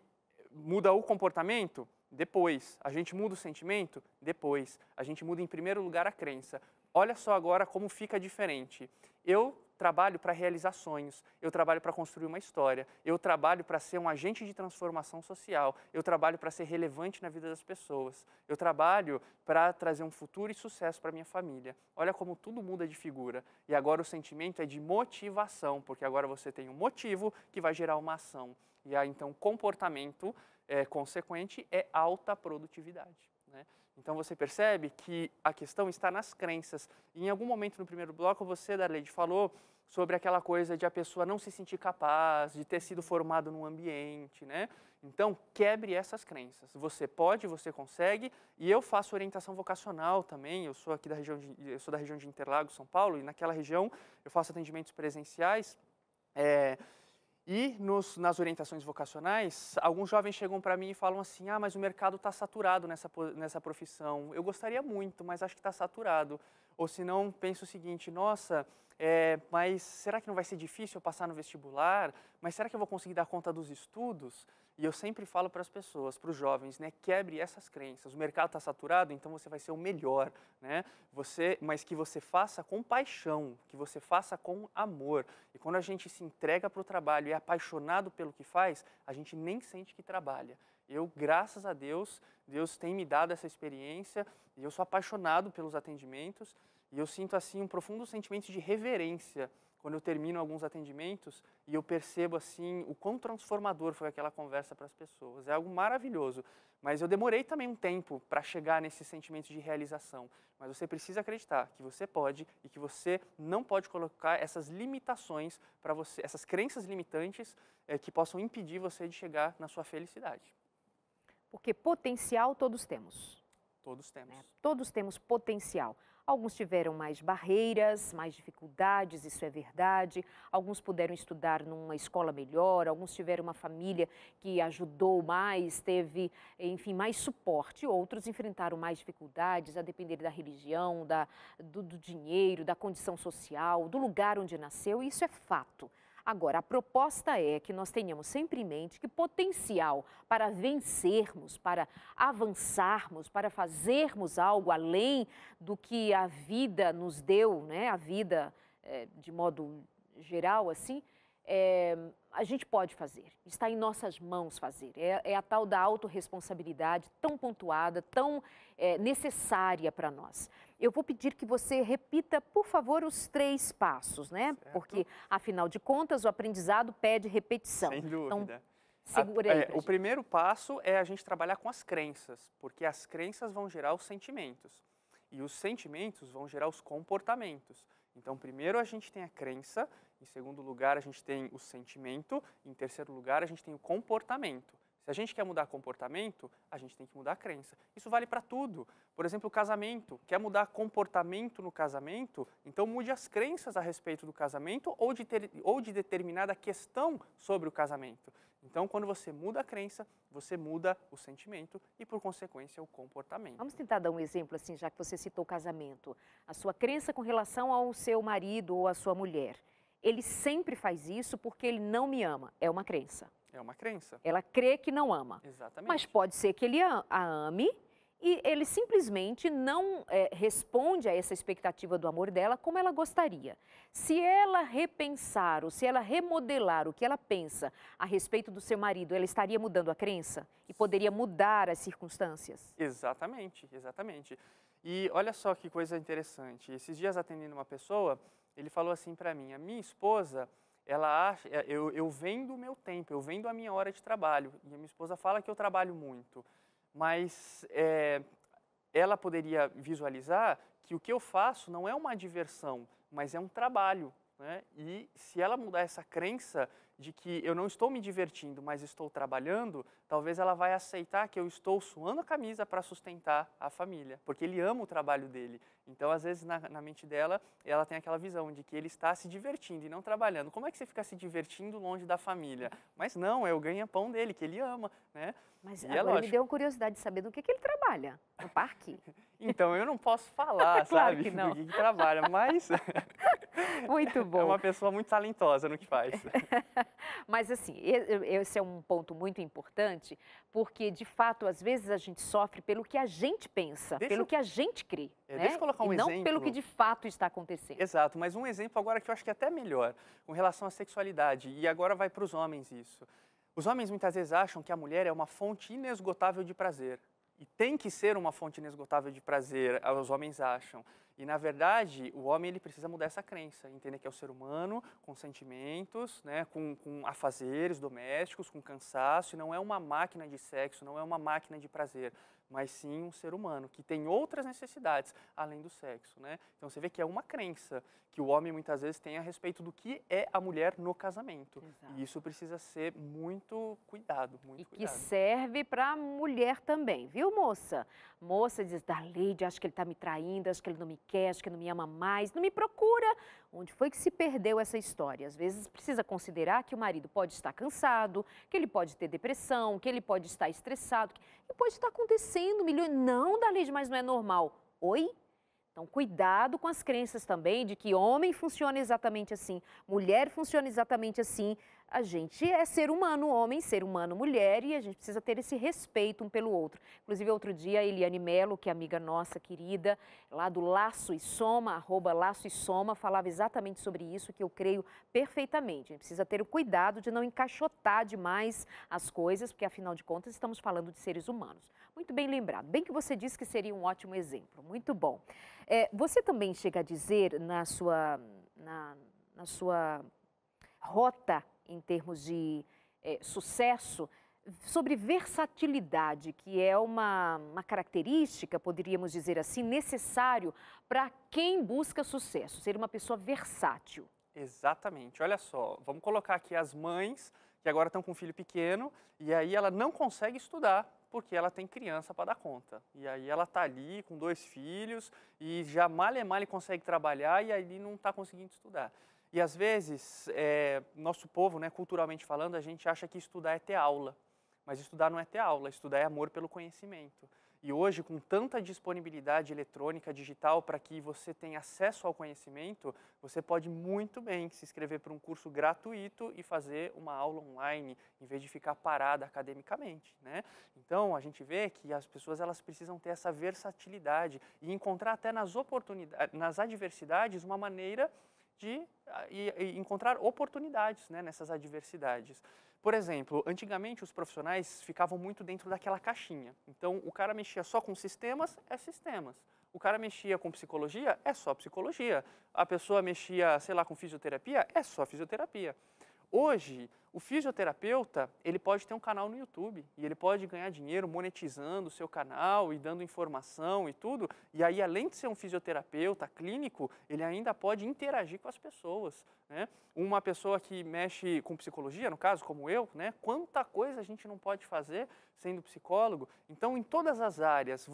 muda o comportamento? Depois. A gente muda o sentimento? Depois. A gente muda, em primeiro lugar, a crença. Olha só agora como fica diferente. Eu trabalho para realizar sonhos, eu trabalho para construir uma história, eu trabalho para ser um agente de transformação social, eu trabalho para ser relevante na vida das pessoas, eu trabalho para trazer um futuro e sucesso para minha família. Olha como tudo muda de figura. E agora o sentimento é de motivação, porque agora você tem um motivo que vai gerar uma ação. E aí então comportamento consequente é alta produtividade. Então você percebe que a questão está nas crenças. E em algum momento no primeiro bloco você, Darleide, falou sobre aquela coisa de a pessoa não se sentir capaz, de ter sido formado num ambiente, Então, quebre essas crenças. Você pode, você consegue, e eu faço orientação vocacional também, eu sou aqui eu sou da região de Interlagos, São Paulo, e naquela região eu faço atendimentos presenciais, e nas orientações vocacionais, alguns jovens chegam para mim e falam assim: mas o mercado está saturado nessa profissão. Eu gostaria muito, mas acho que está saturado. Ou se não, penso o seguinte: nossa, mas será que não vai ser difícil eu passar no vestibular? Mas será que eu vou conseguir dar conta dos estudos? E eu sempre falo para as pessoas, para os jovens, quebre essas crenças. O mercado está saturado, então você vai ser o melhor, mas que você faça com paixão, que você faça com amor. E quando a gente se entrega para o trabalho e é apaixonado pelo que faz, a gente nem sente que trabalha. Eu, graças a Deus, Deus tem me dado essa experiência e eu sou apaixonado pelos atendimentos e eu sinto assim um profundo sentimento de reverência quando eu termino alguns atendimentos e eu percebo assim o quão transformador foi aquela conversa para as pessoas. É algo maravilhoso, mas eu demorei também um tempo para chegar nesse sentimento de realização. Mas você precisa acreditar que você pode e que você não pode colocar essas limitações para você, essas crenças limitantes que possam impedir você de chegar na sua felicidade. Porque potencial todos temos. Todos temos. Todos temos potencial. Alguns tiveram mais barreiras, mais dificuldades, isso é verdade. Alguns puderam estudar numa escola melhor, alguns tiveram uma família que ajudou mais, teve, enfim, mais suporte. Outros enfrentaram mais dificuldades, a depender da religião, do dinheiro, da condição social, do lugar onde nasceu, e isso é fato. Agora, a proposta é que nós tenhamos sempre em mente que potencial para vencermos, para avançarmos, para fazermos algo além do que a vida nos deu, a vida de modo geral, assim, a gente pode fazer, está em nossas mãos fazer. É a tal da autorresponsabilidade tão pontuada, tão necessária para nós. Eu vou pedir que você repita, por favor, os 3 passos, Porque, afinal de contas, o aprendizado pede repetição. Sem dúvida. Então, segura aí. O primeiro passo é a gente trabalhar com as crenças, porque as crenças vão gerar os sentimentos. E os sentimentos vão gerar os comportamentos. Então, primeiro a gente tem a crença, em segundo lugar a gente tem o sentimento, em terceiro lugar a gente tem o comportamento. Se a gente quer mudar comportamento, a gente tem que mudar a crença. Isso vale para tudo. Por exemplo, o casamento. Quer mudar comportamento no casamento? Então mude as crenças a respeito do casamento ou de determinada questão sobre o casamento. Então, quando você muda a crença, você muda o sentimento e, por consequência, o comportamento. Vamos tentar dar um exemplo, assim, já que você citou o casamento. A sua crença com relação ao seu marido ou à sua mulher. Ele sempre faz isso porque ele não me ama. É uma crença. É uma crença. Ela crê que não ama. Exatamente. Mas pode ser que ele a ame e ele simplesmente não responde a essa expectativa do amor dela como ela gostaria. Se ela repensar ou se ela remodelar o que ela pensa a respeito do seu marido, ela estaria mudando a crença e poderia mudar as circunstâncias? Exatamente, exatamente. E olha só que coisa interessante. Esses dias atendendo uma pessoa, ele falou assim para mim: a minha esposa, ela acha, eu vendo o meu tempo, eu vendo a minha hora de trabalho. E a minha esposa fala que eu trabalho muito, mas ela poderia visualizar que o que eu faço não é uma diversão, mas é um trabalho, né? E se ela mudar essa crença de que eu não estou me divertindo, mas estou trabalhando, talvez ela vai aceitar que eu estou suando a camisa para sustentar a família, porque ele ama o trabalho dele. Então, às vezes, na mente dela, ela tem aquela visão de que ele está se divertindo e não trabalhando. Como é que você fica se divertindo longe da família? Mas não, é o ganha-pão dele, que ele ama, né? Mas E é agora me lógico. deu curiosidade de saber do que ele trabalha no parque. Então, eu não posso falar, Claro sabe, que não. do que trabalha, mas Muito é bom. uma pessoa muito talentosa no que faz. Mas assim, esse é um ponto muito importante, porque de fato, às vezes a gente sofre pelo que a gente pensa, Deixa pelo eu- que a gente crê, né? Deixa eu colocar um e não exemplo. pelo que de fato está acontecendo. Exato, mas um exemplo agora que eu acho que é até melhor, com relação à sexualidade, e agora vai para os homens isso. Os homens muitas vezes acham que a mulher é uma fonte inesgotável de prazer. E tem que ser uma fonte inesgotável de prazer, os homens acham. E, na verdade, o homem ele precisa mudar essa crença, entender que é o ser humano com sentimentos, né, com afazeres domésticos, com cansaço, e não é uma máquina de sexo, não é uma máquina de prazer, mas sim um ser humano que tem outras necessidades além do sexo, né? Então você vê que é uma crença que o homem muitas vezes tem a respeito do que é a mulher no casamento. Exato. E isso precisa ser muito cuidado, muito E que cuidado. serve para a mulher também, viu, moça? Moça diz, Darleide, acho que ele está me traindo, acho que ele não me quer, acho que ele não me ama mais, não me procura. Onde foi que se perdeu essa história? Às vezes precisa considerar que o marido pode estar cansado, que ele pode ter depressão, que ele pode estar estressado, que pode estar acontecendo milhões. Não, Darleide, mas não é normal. Oi? Então, cuidado com as crenças também de que homem funciona exatamente assim, mulher funciona exatamente assim. A gente é ser humano homem, ser humano mulher, e a gente precisa ter esse respeito um pelo outro. Inclusive, outro dia, a Eliane Melo, que é amiga nossa querida, lá do Laço e Soma, @Laço e Soma, falava exatamente sobre isso, que eu creio perfeitamente. A gente precisa ter o cuidado de não encaixotar demais as coisas, porque, afinal de contas, estamos falando de seres humanos. Muito bem lembrado. Bem que você disse que seria um ótimo exemplo. Muito bom. Você também chega a dizer na sua rota em termos de sucesso sobre versatilidade, que é uma característica, poderíamos dizer assim, necessário para quem busca sucesso, ser uma pessoa versátil. Exatamente. Olha só, vamos colocar aqui as mães que agora estão com um filho pequeno e aí ela não consegue estudar porque ela tem criança para dar conta. E aí ela está ali com 2 filhos e já mal consegue trabalhar e aí não está conseguindo estudar. E às vezes, nosso povo, né, culturalmente falando, a gente acha que estudar é ter aula. Mas estudar não é ter aula, estudar é amor pelo conhecimento. E hoje, com tanta disponibilidade eletrônica, digital, para que você tenha acesso ao conhecimento, você pode muito bem se inscrever para um curso gratuito e fazer uma aula online, em vez de ficar parada academicamente, né? Então, a gente vê que as pessoas elas precisam ter essa versatilidade e encontrar até nas oportunidades, nas adversidades, uma maneira de encontrar oportunidades, né, nessas adversidades. Por exemplo, antigamente os profissionais ficavam muito dentro daquela caixinha. Então, o cara mexia só com sistemas, é sistemas. O cara mexia com psicologia, é só psicologia. A pessoa mexia, sei lá, com fisioterapia, é só fisioterapia. Hoje, o fisioterapeuta, ele pode ter um canal no YouTube e ele pode ganhar dinheiro monetizando o seu canal e dando informação e tudo. E aí, além de ser um fisioterapeuta clínico, ele ainda pode interagir com as pessoas, né? Uma pessoa que mexe com psicologia, no caso, como eu, né? Quanta coisa a gente não pode fazer sendo psicólogo. Então, em todas as áreas,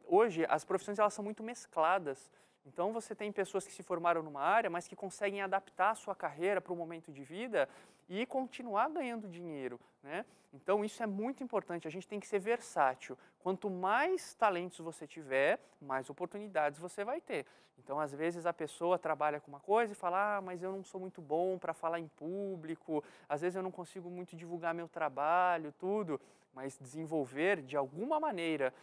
hoje, as profissões elas são muito mescladas. Então, você tem pessoas que se formaram numa área, mas que conseguem adaptar a sua carreira para o momento de vida e continuar ganhando dinheiro, né? Então, isso é muito importante, a gente tem que ser versátil. Quanto mais talentos você tiver, mais oportunidades você vai ter. Então, às vezes, a pessoa trabalha com uma coisa e fala, mas eu não sou muito bom para falar em público, às vezes eu não consigo muito divulgar meu trabalho, tudo. Mas desenvolver, de alguma maneira,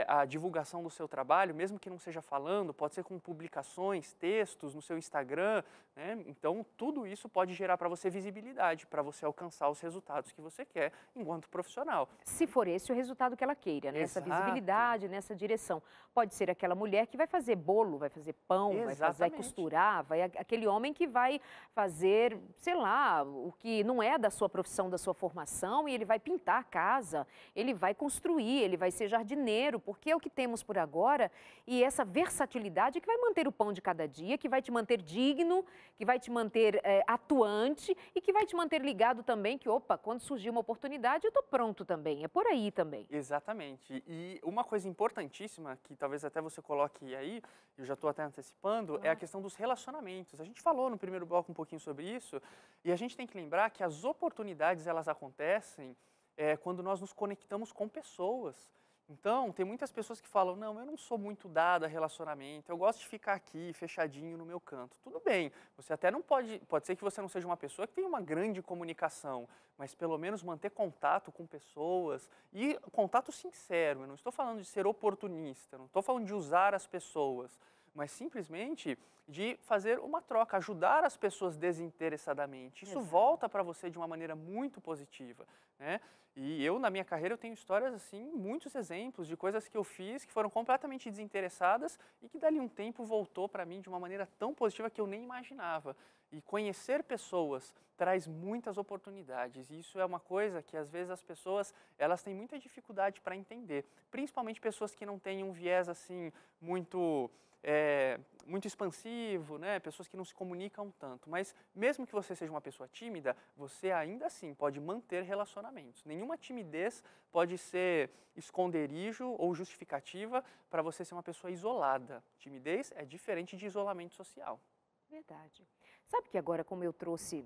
a divulgação do seu trabalho, mesmo que não seja falando, pode ser com publicações, textos no seu Instagram, né? Então, tudo isso pode gerar para você visibilidade, para você alcançar os resultados que você quer enquanto profissional. Se for esse o resultado que ela queira, né? Essa Exato. visibilidade, nessa direção. Pode ser aquela mulher que vai fazer bolo, vai fazer pão, vai costurar, aquele homem que vai fazer, sei lá, o que não é da sua profissão, da sua formação, e ele vai pintar a casa, ele vai construir, ele vai ser jardineiro, porque é o que temos por agora, e essa versatilidade que vai manter o pão de cada dia, que vai te manter digno, que vai te manter atuante e que vai te manter ligado também, que opa, quando surgir uma oportunidade eu estou pronto também, é por aí também. Exatamente. E uma coisa importantíssima, que talvez até você coloque aí, eu já estou até antecipando, é a questão dos relacionamentos. A gente falou no primeiro bloco um pouquinho sobre isso, e a gente tem que lembrar que as oportunidades, elas acontecem quando nós nos conectamos com pessoas. Então, tem muitas pessoas que falam, não, eu não sou muito dada a relacionamento, eu gosto de ficar aqui, fechadinho no meu canto. Tudo bem, você até não pode ser que você não seja uma pessoa que tem uma grande comunicação, mas pelo menos manter contato com pessoas e contato sincero. Eu não estou falando de ser oportunista, não estou falando de usar as pessoas, mas simplesmente de fazer uma troca, ajudar as pessoas desinteressadamente. Isso volta para você de uma maneira muito positiva, né? E eu, na minha carreira, eu tenho histórias, assim, muitos exemplos de coisas que eu fiz que foram completamente desinteressadas e que dali um tempo voltou para mim de uma maneira tão positiva que eu nem imaginava. E conhecer pessoas traz muitas oportunidades. E isso é uma coisa que, às vezes, as pessoas, elas têm muita dificuldade para entender. Principalmente pessoas que não têm um viés, assim, muito expansivo, né? Pessoas que não se comunicam tanto. Mas mesmo que você seja uma pessoa tímida, você ainda assim pode manter relacionamentos. Nenhuma timidez pode ser esconderijo ou justificativa para você ser uma pessoa isolada. Timidez é diferente de isolamento social. Verdade. Sabe que agora, como eu trouxe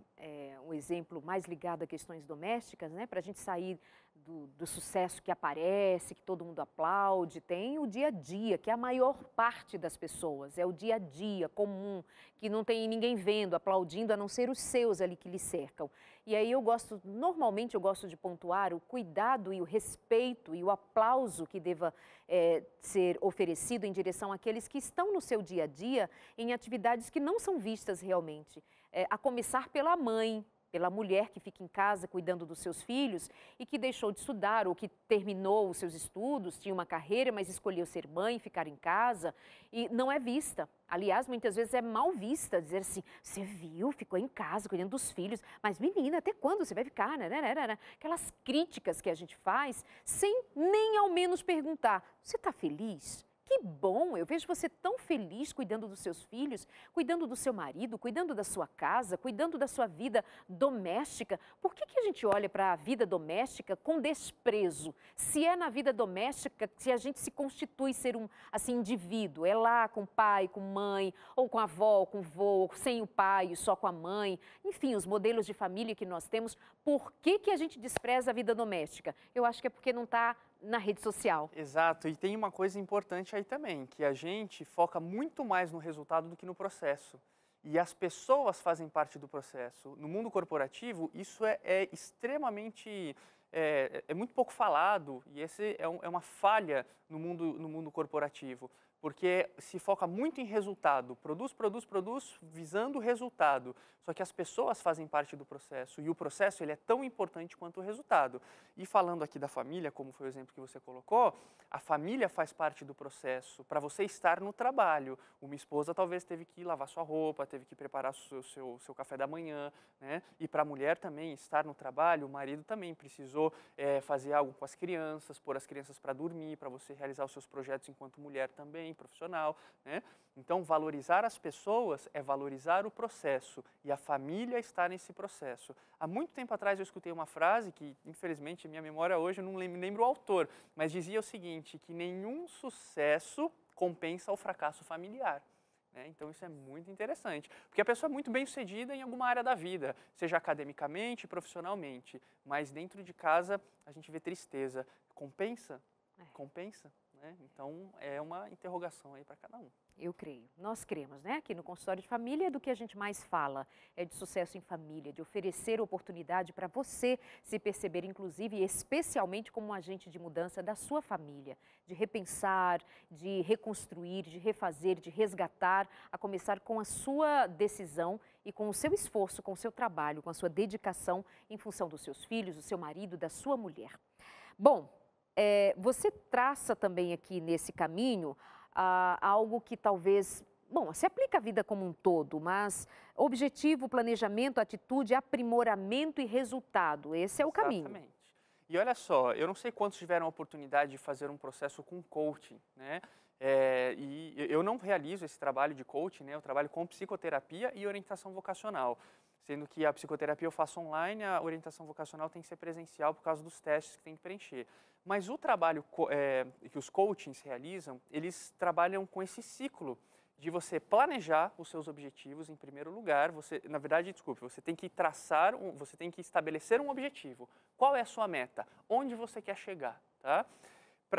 um exemplo mais ligado a questões domésticas, né, para a gente sair do sucesso que aparece, que todo mundo aplaude, tem o dia a dia, que é a maior parte das pessoas, é o dia a dia comum, que não tem ninguém vendo, aplaudindo, a não ser os seus ali que lhe cercam. E aí normalmente eu gosto de pontuar o cuidado e o respeito e o aplauso que deva ser oferecido em direção àqueles que estão no seu dia a dia em atividades que não são vistas realmente. A começar pela mãe, pela mulher que fica em casa cuidando dos seus filhos e que deixou de estudar ou que terminou os seus estudos, tinha uma carreira, mas escolheu ser mãe, ficar em casa e não é vista. Aliás, muitas vezes é mal vista dizer assim, você viu, ficou em casa cuidando dos filhos, mas menina, até quando você vai ficar? Aquelas críticas que a gente faz sem nem ao menos perguntar, você está feliz? Que bom, eu vejo você tão feliz cuidando dos seus filhos, cuidando do seu marido, cuidando da sua casa, cuidando da sua vida doméstica. Por que a gente olha para a vida doméstica com desprezo? Se é na vida doméstica que a gente se constitui ser um indivíduo, é lá com o pai, com mãe, ou com a avó, com o vô, sem o pai, só com a mãe. Enfim, os modelos de família que nós temos, por que a gente despreza a vida doméstica? Eu acho que é porque não está na rede social. Exato, e tem uma coisa importante aí também, que a gente foca muito mais no resultado do que no processo. E as pessoas fazem parte do processo. No mundo corporativo, isso é extremamente... É muito pouco falado, e esse é uma falha no mundo corporativo, porque se foca muito em resultado, produz, visando o resultado. Só que as pessoas fazem parte do processo, e o processo ele é tão importante quanto o resultado. E falando aqui da família, como foi o exemplo que você colocou, a família faz parte do processo. Para você estar no trabalho, uma esposa talvez teve que lavar sua roupa, teve que preparar seu café da manhã, né? E para a mulher também estar no trabalho, o marido também precisou fazer algo com as crianças, pôr as crianças para dormir, para você realizar os seus projetos enquanto mulher também, profissional, né? Então, valorizar as pessoas é valorizar o processo e a família está nesse processo. Há muito tempo atrás eu escutei uma frase que, infelizmente, minha memória hoje eu não me lembro o autor, mas dizia o seguinte, que nenhum sucesso compensa o fracasso familiar. né? Então isso é muito interessante, porque a pessoa é muito bem sucedida em alguma área da vida, seja academicamente, profissionalmente, mas dentro de casa a gente vê tristeza. Compensa? Compensa? Né? Então é uma interrogação aí para cada um. Eu creio. Nós cremos, né? Aqui no consultório de família, do que a gente mais fala é de sucesso em família, de oferecer oportunidade para você se perceber, inclusive, e especialmente como um agente de mudança da sua família, de repensar, de reconstruir, de refazer, de resgatar, a começar com a sua decisão e com o seu esforço, com o seu trabalho, com a sua dedicação em função dos seus filhos, do seu marido, da sua mulher. Bom, você traça também aqui nesse caminho algo que talvez, bom, se aplica à vida como um todo, mas objetivo, planejamento, atitude, aprimoramento e resultado, esse é o caminho. Exatamente. E olha só, eu não sei quantos tiveram a oportunidade de fazer um processo com coaching, né? E eu não realizo esse trabalho de coaching, né? Eu trabalho com psicoterapia e orientação vocacional, sendo que a psicoterapia eu faço online, a orientação vocacional tem que ser presencial por causa dos testes que tem que preencher. Mas o trabalho que os coachings realizam, eles trabalham com esse ciclo de você planejar os seus objetivos em primeiro lugar. Na verdade, desculpe, você tem que você tem que estabelecer um objetivo. Qual é a sua meta? Onde você quer chegar, tá?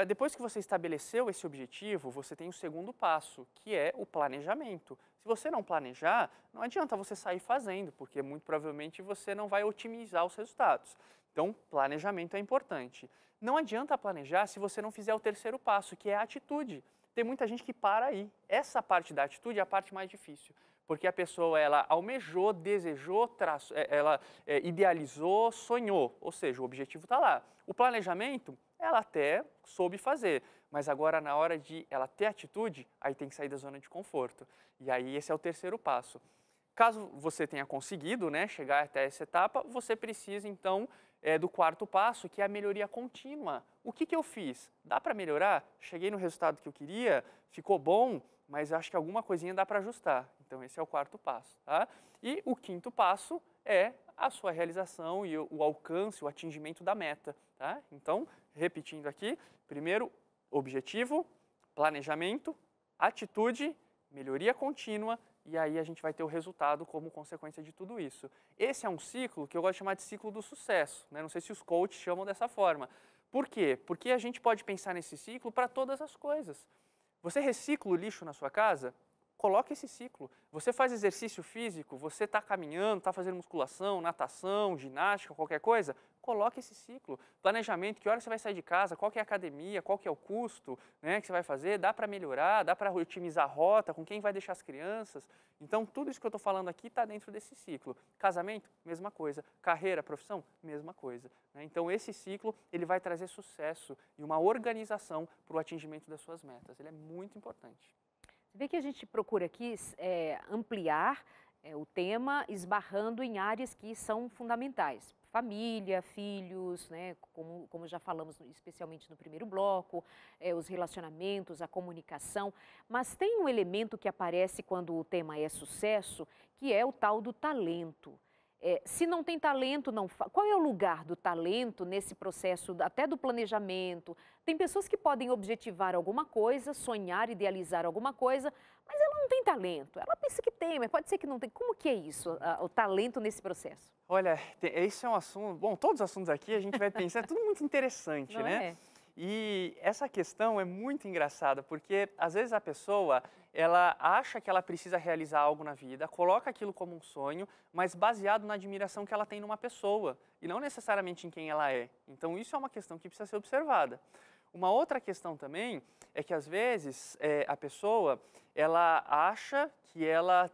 Depois que você estabeleceu esse objetivo, você tem o segundo passo, que é o planejamento. Se você não planejar, não adianta você sair fazendo, porque muito provavelmente você não vai otimizar os resultados. Então, planejamento é importante. Não adianta planejar se você não fizer o terceiro passo, que é a atitude. Tem muita gente que para aí. Essa parte da atitude é a parte mais difícil, porque a pessoa ela almejou, desejou, ela idealizou, sonhou, ou seja, o objetivo está lá. O planejamento, ela até soube fazer, mas agora na hora de ela ter atitude, aí tem que sair da zona de conforto. E aí esse é o terceiro passo. Caso você tenha conseguido, né, chegar até essa etapa, você precisa então do quarto passo, que é a melhoria contínua. O que eu fiz? Dá para melhorar? Cheguei no resultado que eu queria? Ficou bom? Mas acho que alguma coisinha dá para ajustar. Então esse é o quarto passo, tá? E o quinto passo é a sua realização e o alcance, o atingimento da meta, tá? Então, repetindo aqui, primeiro, objetivo, planejamento, atitude, melhoria contínua, e aí a gente vai ter o resultado como consequência de tudo isso. Esse é um ciclo que eu gosto de chamar de ciclo do sucesso, né? Não sei se os coaches chamam dessa forma. Por quê? Porque a gente pode pensar nesse ciclo para todas as coisas. Você recicla o lixo na sua casa? Coloque esse ciclo. Você faz exercício físico, você está caminhando, está fazendo musculação, natação, ginástica, qualquer coisa? Coloque esse ciclo. Planejamento, que hora você vai sair de casa, qual que é a academia, qual que é o custo, né, que você vai fazer, dá para melhorar, dá para otimizar a rota, com quem vai deixar as crianças. Então, tudo isso que eu estou falando aqui está dentro desse ciclo. Casamento, mesma coisa. Carreira, profissão, mesma coisa. Né? Então, esse ciclo ele vai trazer sucesso e uma organização para o atingimento das suas metas. Ele é muito importante. Você vê que a gente procura aqui ampliar o tema, esbarrando em áreas que são fundamentais. Família, filhos, né, como já falamos especialmente no primeiro bloco, os relacionamentos, a comunicação. Mas tem um elemento que aparece quando o tema é sucesso, que é o tal do talento. Se não tem talento, qual é o lugar do talento nesse processo até do planejamento? Tem pessoas que podem objetivar alguma coisa, sonhar, idealizar alguma coisa, mas ela não tem talento. Ela pensa que tem, mas pode ser que não tem. Como que é isso, o talento nesse processo? Olha, esse é um assunto... Bom, todos os assuntos aqui a gente vai pensar, é tudo muito interessante, não né? É? E essa questão é muito engraçada, porque às vezes a pessoa, ela acha que ela precisa realizar algo na vida, coloca aquilo como um sonho, mas baseado na admiração que ela tem numa pessoa, e não necessariamente em quem ela é. Então isso é uma questão que precisa ser observada. Uma outra questão também é que às vezes a pessoa, ela acha que ela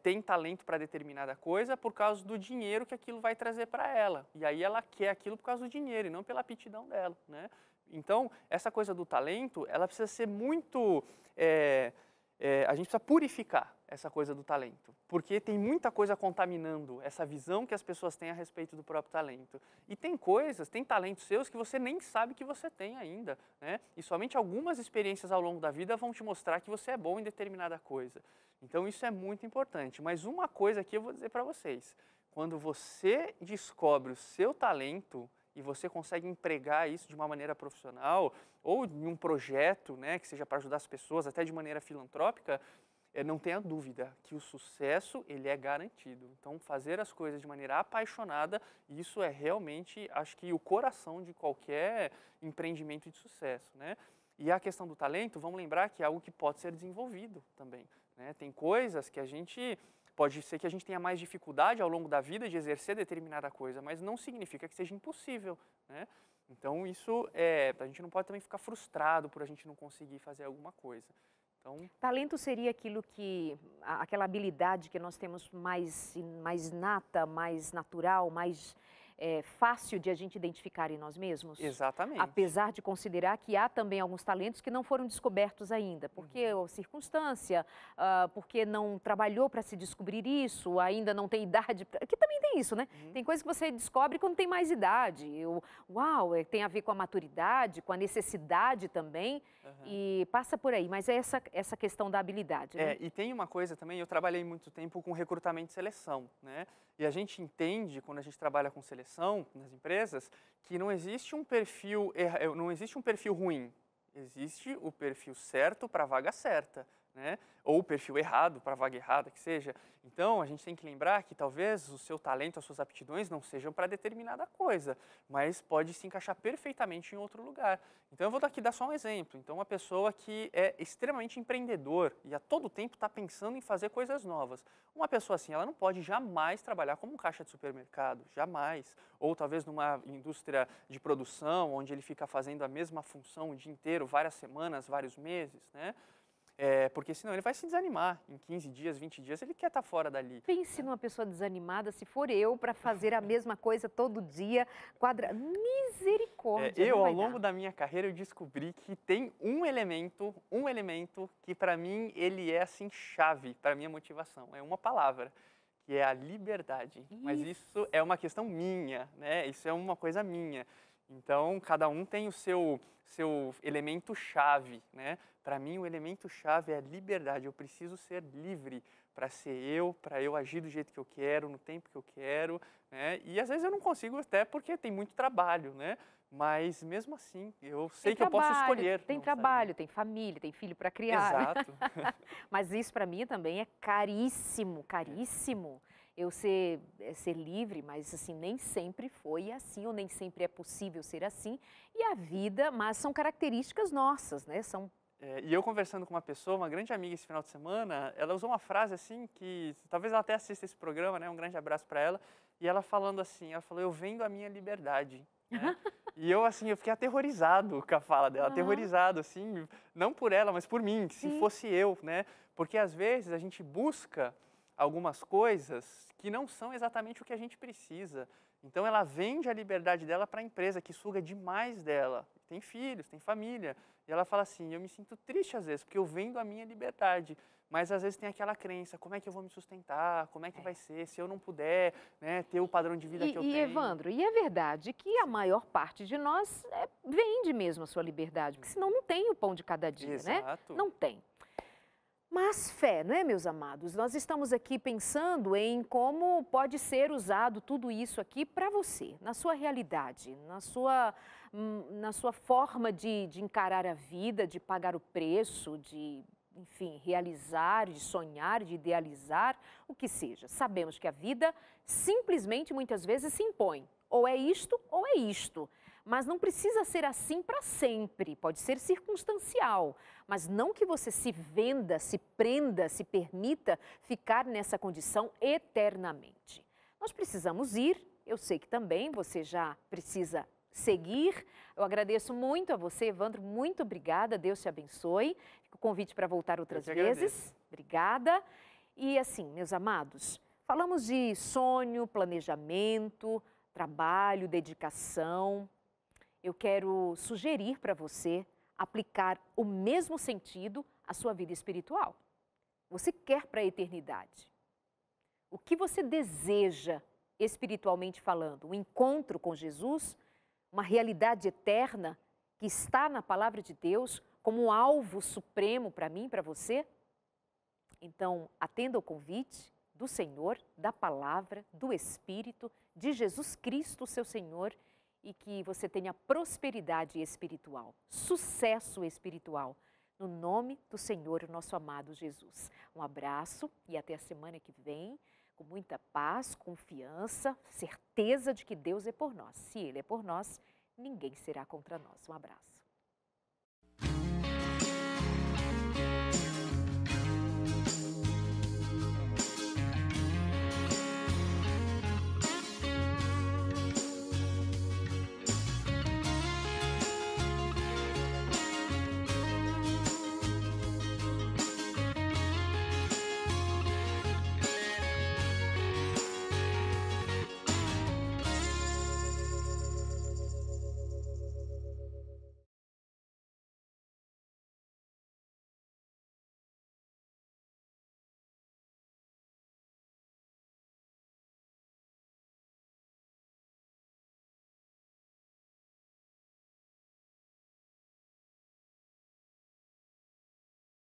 tem talento para determinada coisa por causa do dinheiro que aquilo vai trazer para ela. E aí ela quer aquilo por causa do dinheiro e não pela aptidão dela, né? Então, essa coisa do talento, ela precisa ser muito... a gente precisa purificar essa coisa do talento, porque tem muita coisa contaminando essa visão que as pessoas têm a respeito do próprio talento. E tem talentos seus que você nem sabe que você tem ainda, né? E somente algumas experiências ao longo da vida vão te mostrar que você é bom em determinada coisa. Então, isso é muito importante. Mas uma coisa que eu vou dizer para vocês, quando você descobre o seu talento e você consegue empregar isso de uma maneira profissional ou em um projeto, né, que seja para ajudar as pessoas, até de maneira filantrópica, não tenha dúvida que o sucesso ele é garantido. Então, fazer as coisas de maneira apaixonada, isso é realmente, acho que o coração de qualquer empreendimento de sucesso, né? E a questão do talento, vamos lembrar que é algo que pode ser desenvolvido também, né? Tem coisas que pode ser que a gente tenha mais dificuldade ao longo da vida de exercer determinada coisa, mas não significa que seja impossível, né? Então, a gente não pode também ficar frustrado por a gente não conseguir fazer alguma coisa. Então, talento seria aquela habilidade que nós temos mais nata, mais natural, mais fácil de a gente identificar em nós mesmos? exatamente. Apesar de considerar que há também alguns talentos que não foram descobertos ainda, porque a circunstância, porque não trabalhou para se descobrir isso, ainda não tem idade, que também tem isso, né? Tem coisas que você descobre quando tem mais idade. Tem a ver com a maturidade, com a necessidade também, e passa por aí, mas é essa questão da habilidade, né? E tem uma coisa também, eu trabalhei muito tempo com recrutamento e seleção, né? E a gente entende, quando a gente trabalha com seleção nas empresas, que não existe um perfil ruim, existe o perfil certo para a vaga certa, né? Ou o perfil errado para a vaga errada, que seja. Então, a gente tem que lembrar que talvez o seu talento, as suas aptidões não sejam para determinada coisa, mas pode se encaixar perfeitamente em outro lugar. Então, eu vou aqui dar só um exemplo. Então, uma pessoa que é extremamente empreendedor e a todo tempo está pensando em fazer coisas novas. Uma pessoa assim, ela não pode jamais trabalhar como um caixa de supermercado, jamais. Ou talvez numa indústria de produção, onde ele fica fazendo a mesma função o dia inteiro, várias semanas, vários meses, né? Porque senão ele vai se desanimar. Em 15 dias, 20 dias, ele quer estar fora dali. Pense numa pessoa desanimada, se for eu, para fazer a mesma coisa todo dia, misericórdia. Ao longo da minha carreira, eu descobri que tem um elemento que para mim, ele é assim, chave para a minha motivação. É uma palavra, que é a liberdade. Mas isso é uma questão minha, né? Isso é uma coisa minha. Então, cada um tem o seu elemento-chave, né? Para mim, o elemento-chave é a liberdade. Eu preciso ser livre para ser para eu agir do jeito que eu quero, no tempo que eu quero, né? E às vezes eu não consigo até porque tem muito trabalho, né? Mas mesmo assim, eu sei que eu posso escolher. Tem trabalho, tem família, tem filho para criar. Exato. Mas isso para mim também é caríssimo, caríssimo. Eu ser livre, mas assim, nem sempre foi assim, ou nem sempre é possível ser assim. E a vida, mas são características nossas, né? E eu conversando com uma pessoa, uma grande amiga esse final de semana, ela usou uma frase assim que, talvez ela até assista esse programa, né? Um grande abraço para ela. E ela falando assim, ela falou, eu vendo a minha liberdade. Né? E eu fiquei aterrorizado com a fala dela, aterrorizado assim, não por ela, mas por mim, se fosse eu, né? Porque às vezes a gente busca algumas coisas que não são exatamente o que a gente precisa. Então ela vende a liberdade dela para a empresa, que suga demais dela. Tem filhos, tem família. E ela fala assim, eu me sinto triste às vezes, porque eu vendo a minha liberdade. Mas às vezes tem aquela crença, como é que eu vou me sustentar? Como é que vai ser se eu não puder, né, ter o padrão de vida que eu tenho? Evandro, e é verdade que a maior parte de nós vende mesmo a sua liberdade, porque senão não tem o pão de cada dia, Exato. Né? Não tem. Mas fé, não é, meus amados? Nós estamos aqui pensando em como pode ser usado tudo isso aqui para você, na sua realidade, na sua forma de encarar a vida, de pagar o preço, de, enfim, realizar, de sonhar, de idealizar, o que seja. Sabemos que a vida simplesmente, muitas vezes, se impõe. Ou é isto, ou é isto. Mas não precisa ser assim para sempre, pode ser circunstancial, mas não que você se venda, se prenda, se permita ficar nessa condição eternamente. Nós precisamos ir, eu sei que também você já precisa seguir. Eu agradeço muito a você, Evandro, muito obrigada, Deus te abençoe. Fica o convite para voltar outras vezes. Obrigada. E assim, meus amados, falamos de sonho, planejamento, trabalho, dedicação. Eu quero sugerir para você aplicar o mesmo sentido à sua vida espiritual. Você quer para a eternidade. O que você deseja espiritualmente falando? Um encontro com Jesus? Uma realidade eterna que está na palavra de Deus como um alvo supremo para mim, para você? Então, atenda o convite do Senhor, da palavra, do Espírito, de Jesus Cristo, seu Senhor, e que você tenha prosperidade espiritual, sucesso espiritual no nome do Senhor, o nosso amado Jesus. Um abraço e até a semana que vem, com muita paz, confiança, certeza de que Deus é por nós. Se Ele é por nós, ninguém será contra nós. Um abraço.